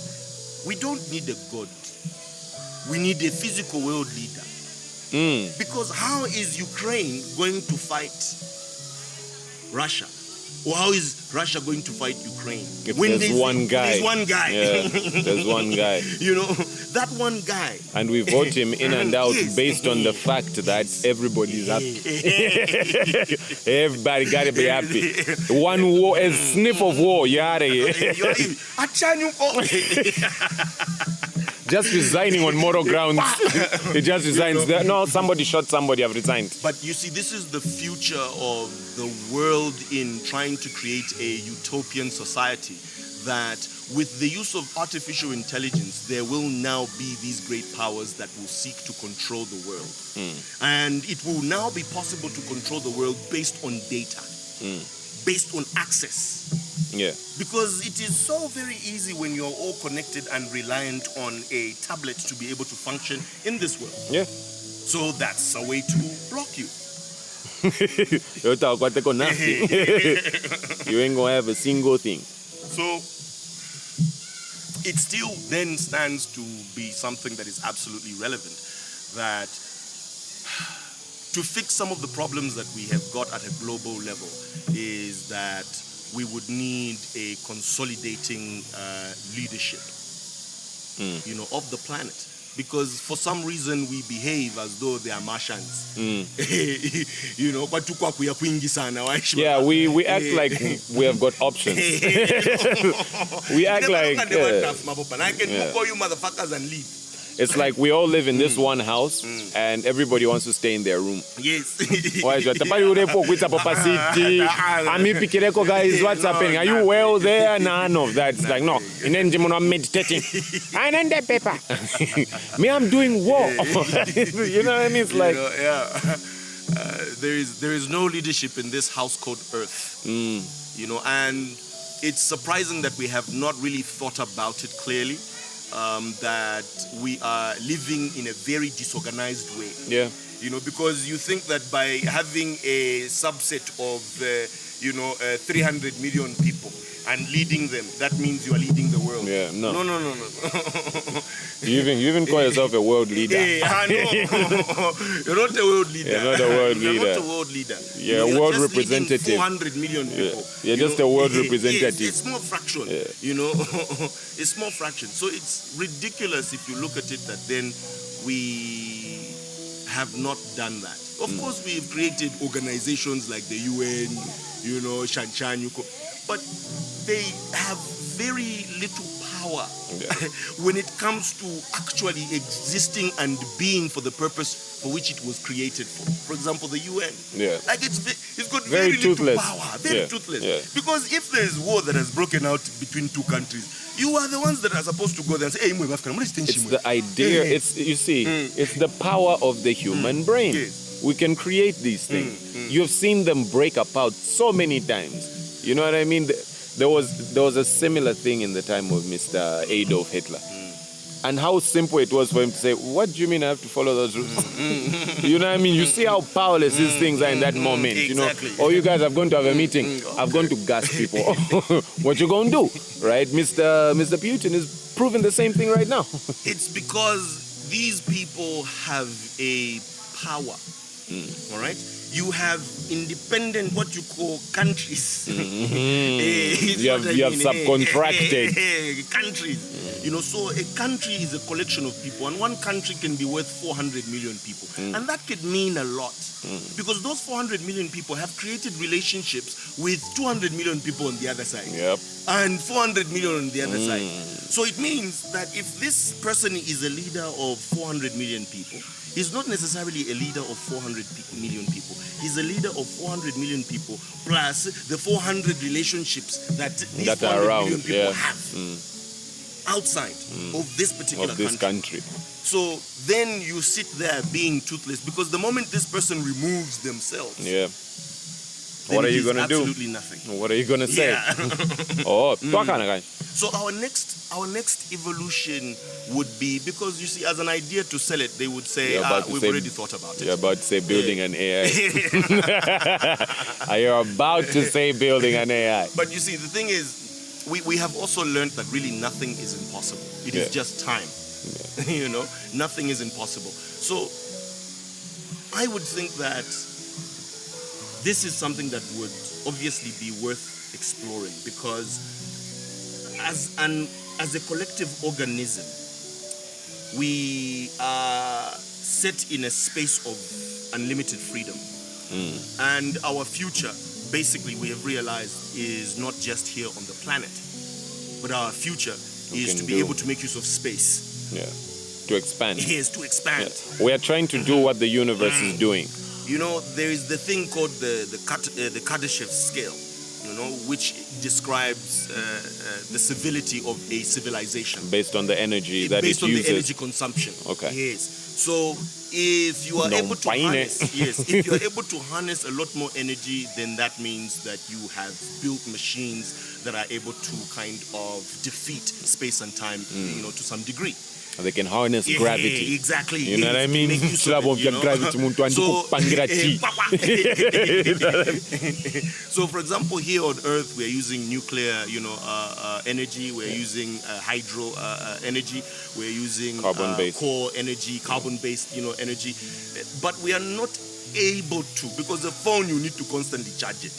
we don't need a god. We need a physical world leader. Because how is Ukraine going to fight Russia? Or how is Russia going to fight Ukraine? If there's one guy. There's one guy. Yeah, there's one guy. That one guy. And we vote him in and out based on the fact that everybody's happy. Everybody got to be happy. One war, a sniff of war, you're out of here. Just resigning on moral grounds. He just resigns. No, somebody shot somebody, I've resigned. But you see, this is the future of the world in trying to create a utopian society, that with the use of artificial intelligence, there will now be these great powers that will seek to control the world. And it will now be possible to control the world based on data, based on access. Yeah. Because it is so very easy when you're all connected and reliant on a tablet to be able to function in this world. Yeah. So that's a way to block you. You ain't gonna have a single thing. So it still then stands to be something that is absolutely relevant, that to fix some of the problems that we have got at a global level is that we would need a consolidating leadership, of the planet. Because for some reason we behave as though they are Martians. Yeah, we act like we have got options. We act like... I can call you motherfuckers and leave. It's like we all live in this one house and everybody wants to stay in their room. Yes. Guys, what's happening? Are you well there? None of that. It's like, no. I'm meditating. Me, I'm doing war. You know what I mean? It's like... There is no leadership in this house called Earth. And it's surprising that we have not really thought about it clearly. That we are living in a very disorganized way. Yeah. Because you think that by having a subset of, 300 million people and leading them, that means you are leading the world. Yeah, no. No. You even call yourself a world leader. No. You're not a world leader. You're not a world leader. You're not a world leader. You're a world representative. 400 million people. You're just a world representative. It's small fraction. It's small fraction. So it's ridiculous if you look at it that then we have not done that. Of course, we've created organizations like the UN, Shanchan, but they have very little power when it comes to actually existing and being for the purpose for which it was created for. For example, the UN. Yeah. Like it's got very little toothless. power. Very toothless. Yeah. Because if there is war that has broken out between two countries, you are the ones that are supposed to go there and say, hey, it's the idea. It's the power of the human brain. Yes. We can create these things. You've seen them break apart so many times. You know what I mean? There was a similar thing in the time of Mr. Adolf Hitler. And how simple it was for him to say, what do you mean I have to follow those rules? You know what I mean? You see how powerless these things are in that moment. Exactly. Oh, you guys are going to have a meeting. I'm going to gas people. What you going to do? Right? Mr. Putin is proving the same thing right now. It's because these people have a power. All right? You have independent, what you call countries. You have subcontracted countries. So a country is a collection of people, and one country can be worth 400 million people. And that could mean a lot. Because those 400 million people have created relationships with 200 million people on the other side. Yep. And 400 million on the other side. So it means that if this person is a leader of 400 million people, he's not necessarily a leader of 400 million people. He's a leader of 400 million people plus the 400 relationships that these 400 million people have outside of this particular country. So then you sit there being toothless, because the moment this person removes themselves, Yeah. then What are it you is gonna do? absolutely nothing. What are you gonna say? Yeah. Oh, guy. So our next evolution would be, because you see, as an idea to sell it, they would say, You're about to we've say- already thought about it. You're about to say building an AI. Are you about to say building an AI? But you see, the thing is, we have also learned that really nothing is impossible. It is Yeah. just time. You know, nothing is impossible. So I would think that this is something that would obviously be worth exploring, because as a collective organism, we are set in a space of unlimited freedom. And our future, basically, we have realized, is not just here on the planet, but our future is can to be do. able to make use of space. Yeah. To expand. Is to expand. Yeah. We are trying to do what the universe is doing. You know, there is the thing called the Kachasu scale, you know, which describes the civility of a civilization Based on the energy that based it on uses. the energy consumption. Okay. Yes. So if you are No able to fine. harness, if you are able to harness a lot more energy, then that means that you have built machines that are able to kind of defeat space and time, you know, to some degree. They can harness gravity. Exactly. You know what I Yes, mean? make use of it, you know? Gravity muntu andikupangira chi. So, for example, here on Earth, we're using nuclear, energy. We're using hydro energy. We're using Carbon-based. core energy, carbon-based, energy. But we are not able to, because the phone, you need to constantly charge it.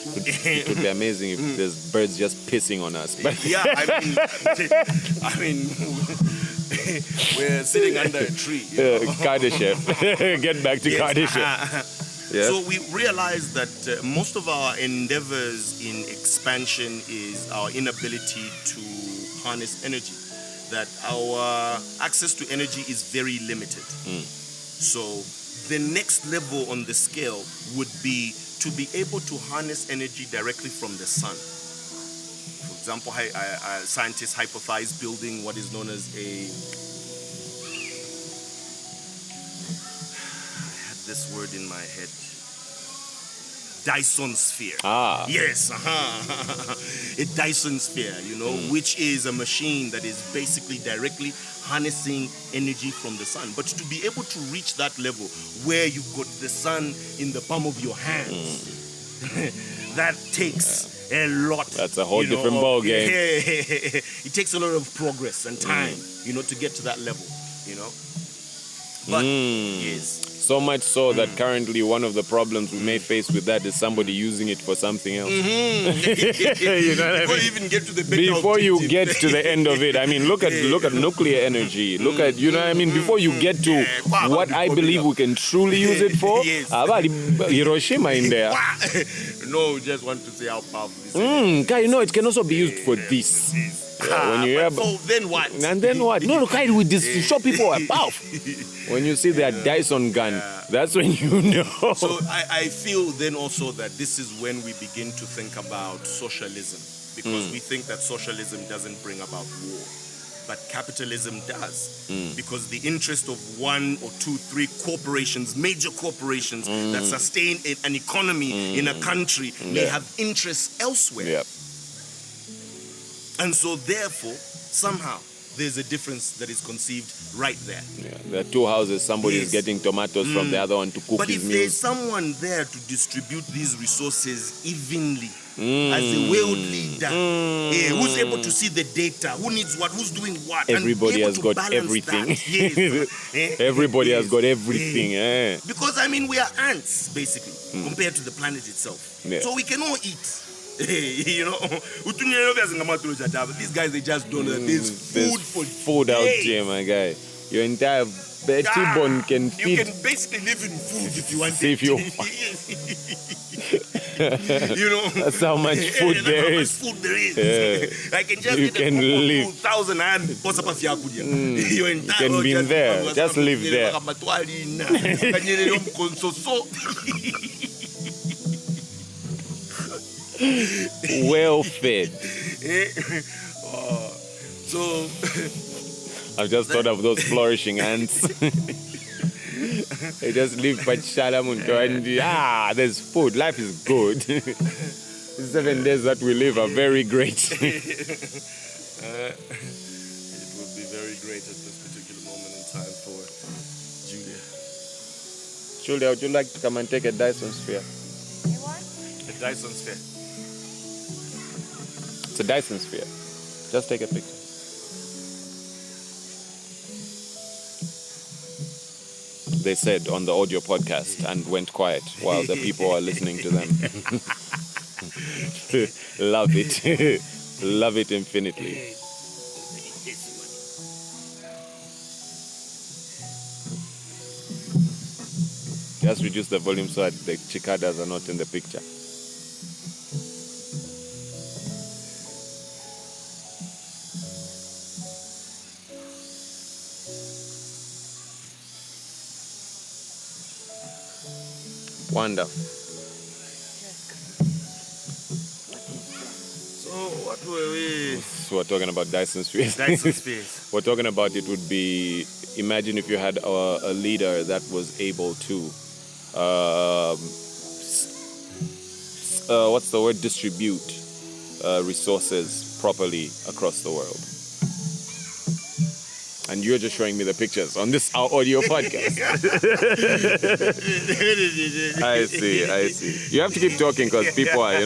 It would be amazing if there's birds just pissing on us. But Yeah, I mean, we're sitting under a tree. Kardashev. Get back to Yes. Kardashev. Yeah. So we realize that most of our endeavors in expansion is our inability to harness energy. That our access to energy is very limited. So the next level on the scale would be to be able to harness energy directly from the sun. For example, scientists hypothesize building what is known as I had this word in my head. Dyson sphere. Ah. Yes, a Dyson sphere, which is a machine that is basically directly harnessing energy from the sun. But to be able to reach that level where you've got the sun in the palm of your hands, that takes a lot. That's a whole different ball game. It takes a lot of progress and time, to get to that level, But yes. So much so that currently one of the problems we may face with that is somebody using it for something else. You know what I Before mean? you even get to the better Before you objective. get to the end of it, I mean, look at nuclear energy. Look at, you know what I mean? Before you get to what I believe we can truly use it for, Yes. about Hiroshima in there. No, just want to say how powerful this is. Guy, it can also be used for this. Yeah, when you hear So then what? and then what? No, Kai, with this, to show people are powerful. When you see their Dyson gun, that's when you know. So I feel then also that this is when we begin to think about socialism, because we think that socialism doesn't bring about war, but capitalism does, because the interest of 1 or 2, 3 corporations, major corporations that sustain an economy in a country may have interests elsewhere. Yep. And so therefore, somehow, there's a difference that is conceived right there. Yeah, there are two houses. Somebody is Yes. getting tomatoes from the other one to cook But his if there's meals. someone there to distribute these resources evenly, as a world leader, who's able to see the data, who needs what, who's doing what, Everybody and has able to got balance everything. that. Yes. Everybody has Yes. got everything. Eh? Because we are ants basically compared to the planet itself. Yeah. So we can all eat. These guys, they just don't know that there's food for food out days. there, my guy. Your entire T-bone can You feed. can basically live in food if you want. If you- That's how much food That's there how much is. food there is. Yeah. I can just You eat can a couple live. 2,000 and what's up You can be in there. Just live there. Well fed. So I've just thought of those flourishing ants. They just live Pachala Munto and there's food. Life is good. The 7 days that we live are very great. It would be very great at this particular moment in time for Julia. Julia, would you like to come and take a Dyson sphere? You want? A Dyson sphere. It's a Dyson sphere. Just take a picture. They said on the audio podcast and went quiet while the people are listening to them. Love it. Love it infinitely. Just reduce the volume so that the cicadas are not in the picture. Wonderful. So what were we? So we're talking about Dyson spheres. Dyson spheres. We're talking about it would be, imagine if you had a leader that was able to, what's the word, distribute resources properly across the world. And you're just showing me the pictures on this our audio podcast. I see. You have to keep talking because people are,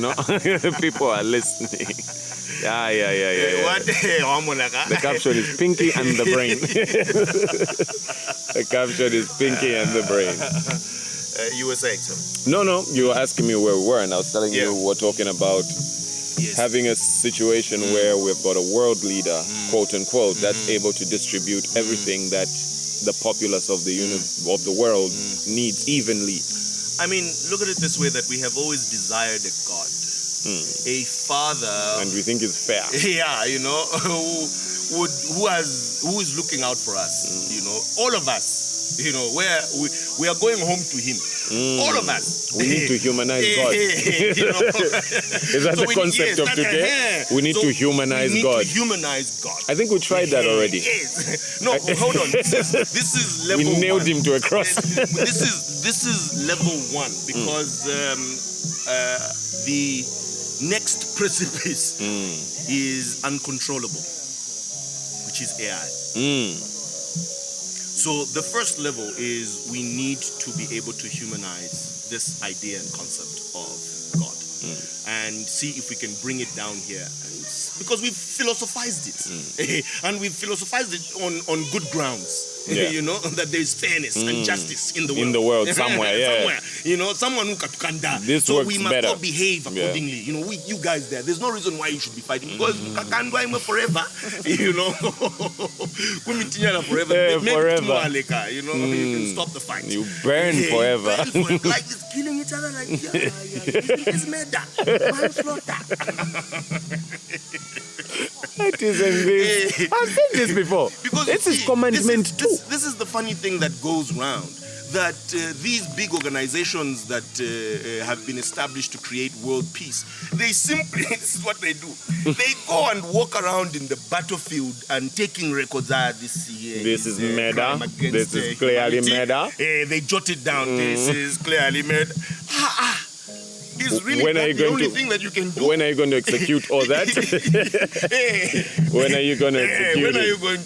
people are listening. Yeah. What? The caption is Pinky and the Brain. The caption is Pinky and the Brain. You were saying so? No. You were asking me where we were, and I was telling you we're talking about having a situation where we've got a world leader, quote unquote, that's able to distribute everything that the populace of the world needs evenly. I mean, look at it this way: that we have always desired a God, a father, and we think it's fair. Yeah, who is looking out for us. All of us. Where we are going home to Him. All of us. We need to humanize God. Is that the concept of today? We need to humanize God. We need to humanize God. I think we tried that already. Yes. No, hold on. This is level 1. We nailed him to a cross. This is level 1 because the next precipice is uncontrollable, which is AI. So the first level is we need to be able to humanize this idea and concept of God and see if we can bring it down here. Because we've philosophized it. And we've philosophized it on good grounds. That there is fairness and justice in the world. In the world, somewhere, yeah. Somewhere. Someone who can This so works we must better. all behave accordingly. You guys there. There's no reason why you should be fighting because kakandwa forever. Forever. Forever. You can stop the fight. You burn forever. Like it's killing each other like it's murder. Manslaughter. It isn't this. I've said this before. Because this is commandment too. This is the funny thing that goes round. That these big organizations that have been established to create world peace, they simply, this is what they do. They go and walk around in the battlefield and taking records. This is murder. This is clearly murder. They jot it down. This is clearly murder. Is really the only thing that you can do. When are you going to execute all that? When are you going to execute when are you going to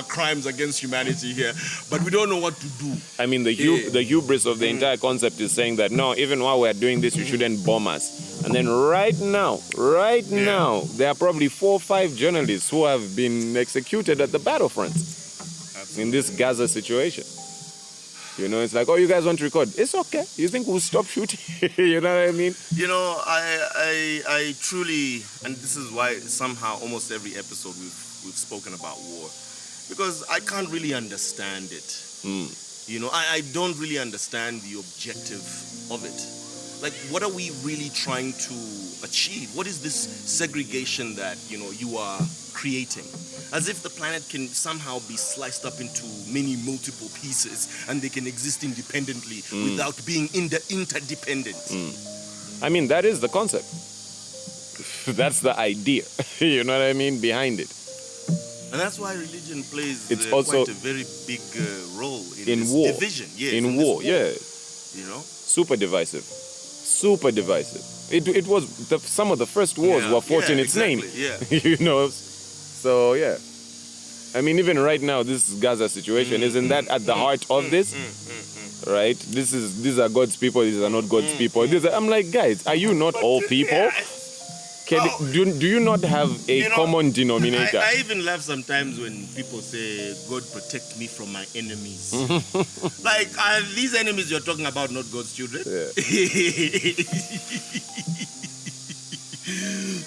crimes against humanity here, but we don't know what to do. I mean, the hubris of the entire concept is saying that no, even while we're doing this, you shouldn't bomb us. And then right now, there are probably 4 or 5 journalists who have been executed at the battlefront in this Gaza situation. It's like, you guys want to record? It's okay. You think we'll stop shooting? You know what I mean? I truly, and this is why somehow almost every episode we've spoken about war, because I can't really understand it. I don't really understand the objective of it. Like, what are we really trying to achieve? What is this segregation that, you are creating? As if the planet can somehow be sliced up into many multiple pieces and they can exist independently without being interdependent. I mean, that is the concept. That's the idea. You know what I mean? Behind it. And that's why religion plays It's also quite a very big role in this war. division. Yes, in this war, yeah. You know? Super divisive. Super divisive. It was some of the first wars were fought in its name. Yeah. You know? So, yeah. I mean, even right now, this Gaza situation, isn't that at the heart of this? Right? These are God's people, these are not God's people. I'm like, guys, are you not all people? Do you not have a common denominator? I even laugh sometimes when people say, God protect me from my enemies. Like, are these enemies you're talking about not God's children? Yeah.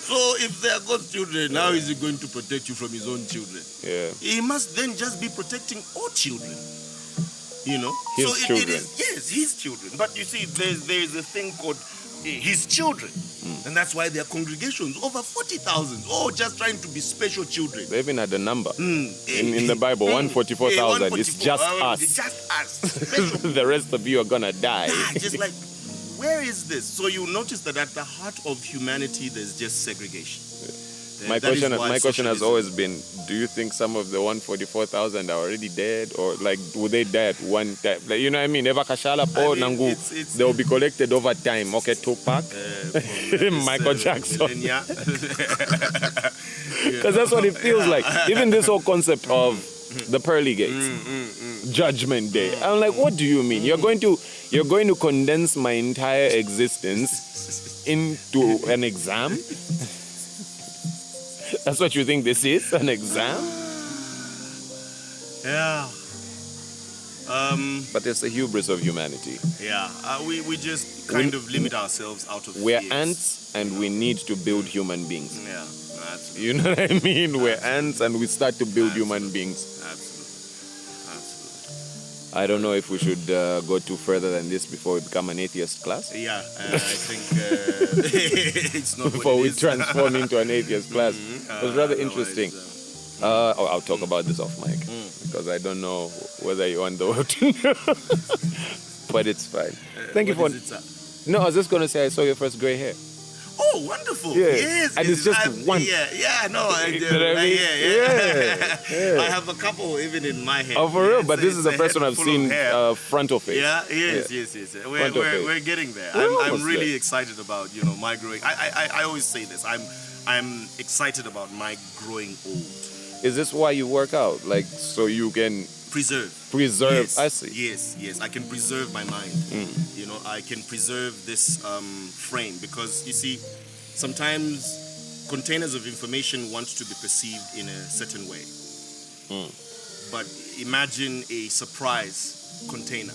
So if they are God's children, how is he going to protect you from his own children? Yeah. He must then just be protecting all children. You know? His children. Yes, his children. But you see, there is a thing called his children. And that's why there are congregations, over 40,000, just trying to be special children. They even had a number. In the Bible, 144,000. It's just us. It's just us. Special. The rest of you are going to die. Just like, where is this? So you notice that at the heart of humanity, there's just segregation. My question has always been, do you think some of the 144,000 are already dead? Or like, would they die at one time? Like, you know what I mean? They'll be collected over time. Okay, Tupac, Michael Jackson. Because that's what it feels like. Even this whole concept of the pearly gates, Judgment Day. I'm like, what do you mean? You're going to condense my entire existence into an exam? That's what you think this is? An exam? Yeah. But it's the hubris of humanity. Yeah. We just kind of limit ourselves out of We're fears. ants and we need to build human beings. Yeah. Absolutely. You know what I mean? We're ants and we start to build human beings. Absolutely. I don't know if we should go too further than this before we become an atheist class. Yeah, I think it's not Before what it we is. transform into an atheist class. It was rather interesting. I'll talk about this off mic because I don't know whether you want the world to know. But it's fine. Thank you for. No, I was just going to say I saw your first gray hair. Oh, wonderful! Yeah. Yes, And it's just one. Yeah. No, I do. You know what I mean? Yeah. I have a couple even in my head. Oh, for real? Yes, But this is the a first head one I've full seen of hair. frontal face. Yeah. Yes. We're getting there. I'm really excited about my growing. I always say this. I'm excited about my growing old. Is this why you work out? Like so you can Preserve. Yes. I see. Yes. I can preserve my mind. I can preserve this frame because you see, sometimes containers of information want to be perceived in a certain way. But imagine a surprise container.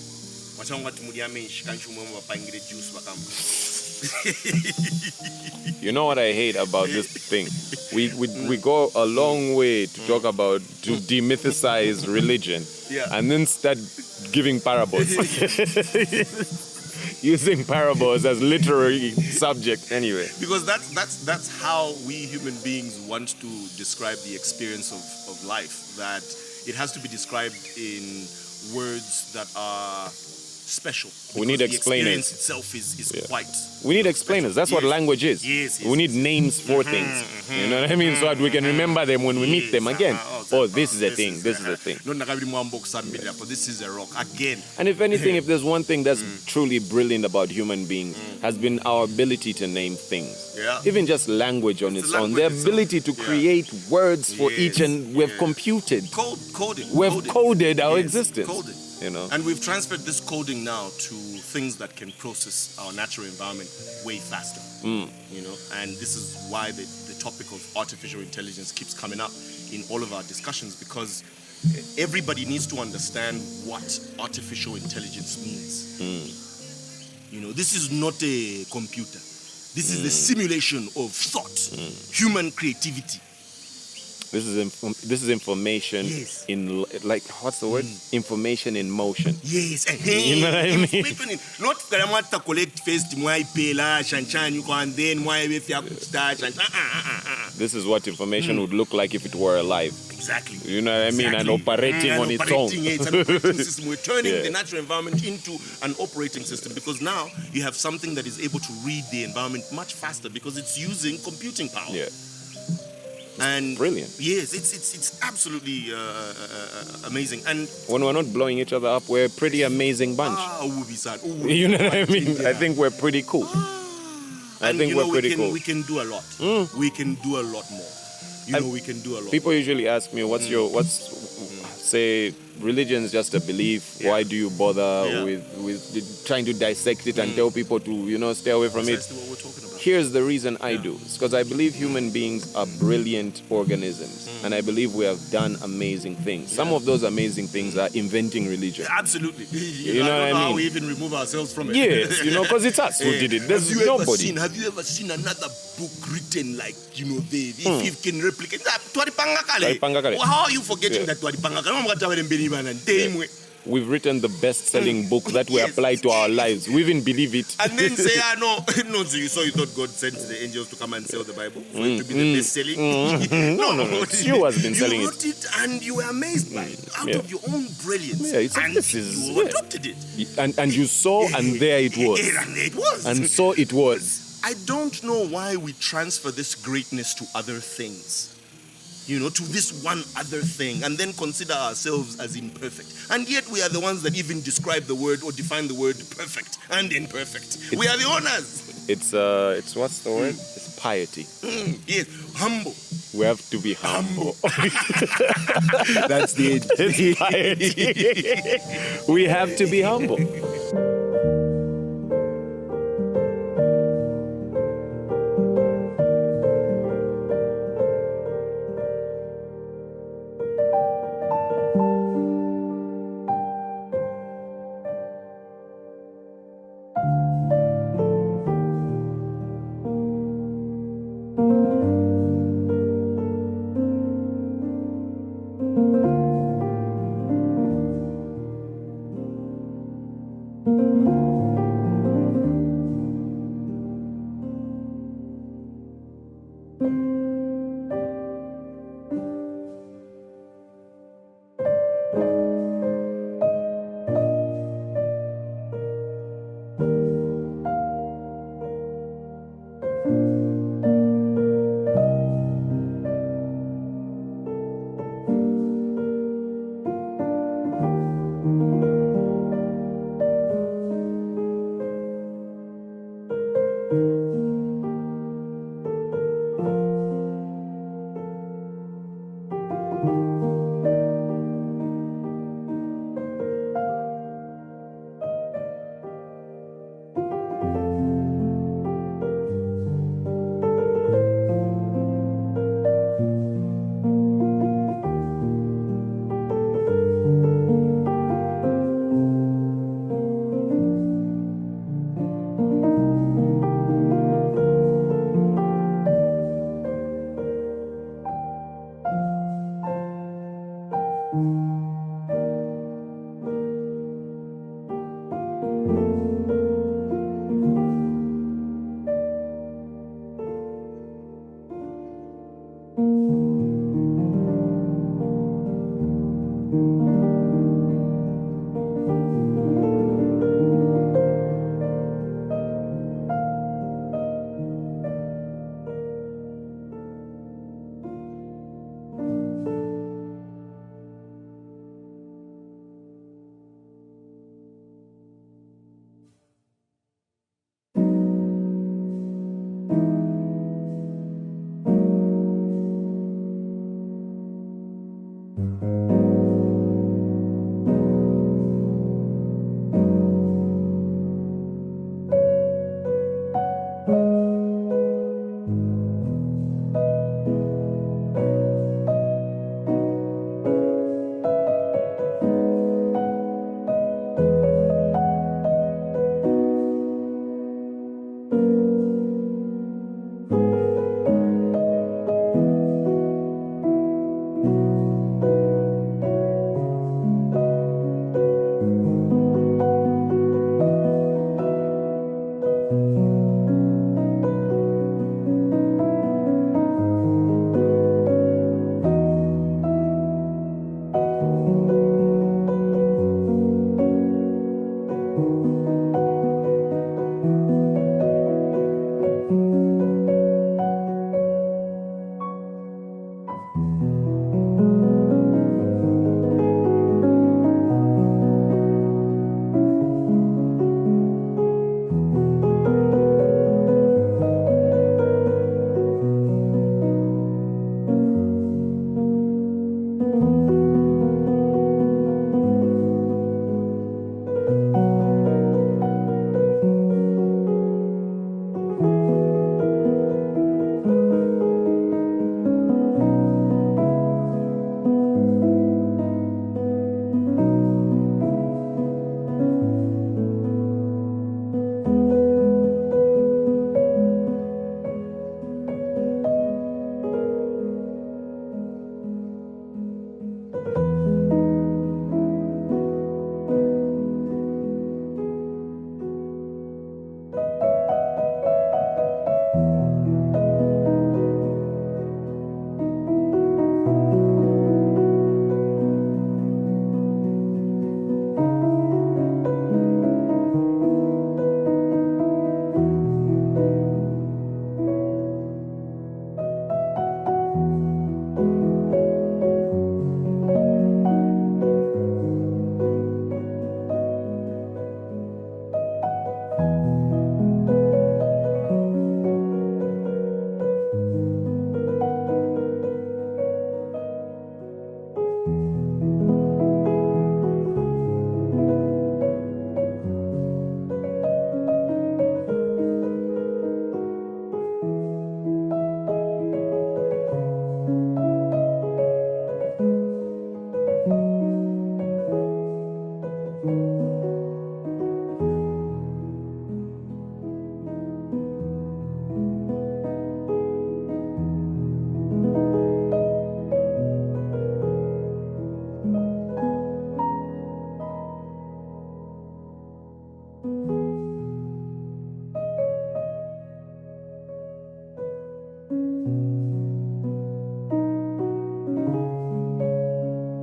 You know what I hate about this thing? We go a long way to talk about, to demythicize religion, and then start giving parables. Using parables as literary subject anyway. Because that's how we human beings want to describe the experience of life. That it has to be described in words that are special. We need the explainers. experience itself is quite. We need explainers. That's what language is. Yes. We need names for things. You know what I mean? So that we can remember them when we meet them again. Oh, this is a thing. This is a thing. This is a rock again. And if anything, if there's one thing that's truly brilliant about human beings, has been our ability to name things. Yeah. Even just language on its own. The ability to create words for each, and we've computed. Coding. We've coded our existence. Coded. And we've transferred this coding now to things that can process our natural environment way faster. And this is why the topic of artificial intelligence keeps coming up in all of our discussions, because everybody needs to understand what artificial intelligence means. This is not a computer. This is a simulation of thought, human creativity. This is information in, like, what's the word? Information in motion. Yes. You know what I mean? Not that collect first, and then this is what information would look like if it were alive. Exactly. You know what I mean? And operating on its own. It's an operating system. We're turning Yeah. the natural environment into an operating system because now you have something that is able to read the environment much faster because it's using computing power. Yeah. And brilliant. Yes, it's absolutely amazing. And When we're not blowing each other up, we're a pretty amazing bunch. we'll be sad. You know what I mean? I think we're pretty cool. I think we're pretty cool. We can do a lot. We can do a lot more. We can do a lot. People usually ask me, say, religion is just a belief. Why do you bother with trying to dissect it and tell people to, stay away from it? That's what we're talking about. Here's the reason I do. It's because I believe human beings are brilliant organisms. And I believe we have done amazing things. Some of those amazing things are inventing religion. Absolutely. You know what I mean? How we even remove ourselves from it. Yes, because it's us who did it. There's nobody. Have you ever seen another book written like, if you can replicate that? Tuaripangakale. How are you forgetting that? We've written the best-selling book that we apply to our lives. We even believe it. And then say, no, so you thought God sent the angels to come and sell the Bible for it to be the best-selling? No. It's you has been selling You wrote it and you were amazed by it out of your own brilliance. Yeah, it's like, and you adopted it. And you saw, and there it was. And there it was. And so it was. I don't know why we transfer this greatness to other things. To this one other thing, and then consider ourselves as imperfect. And yet we are the ones that even describe the word or define the word perfect and imperfect. We are the owners. It's what's the word? It's piety. Yes, humble. We have to be humble. That's the age. It's piety. We have to be humble.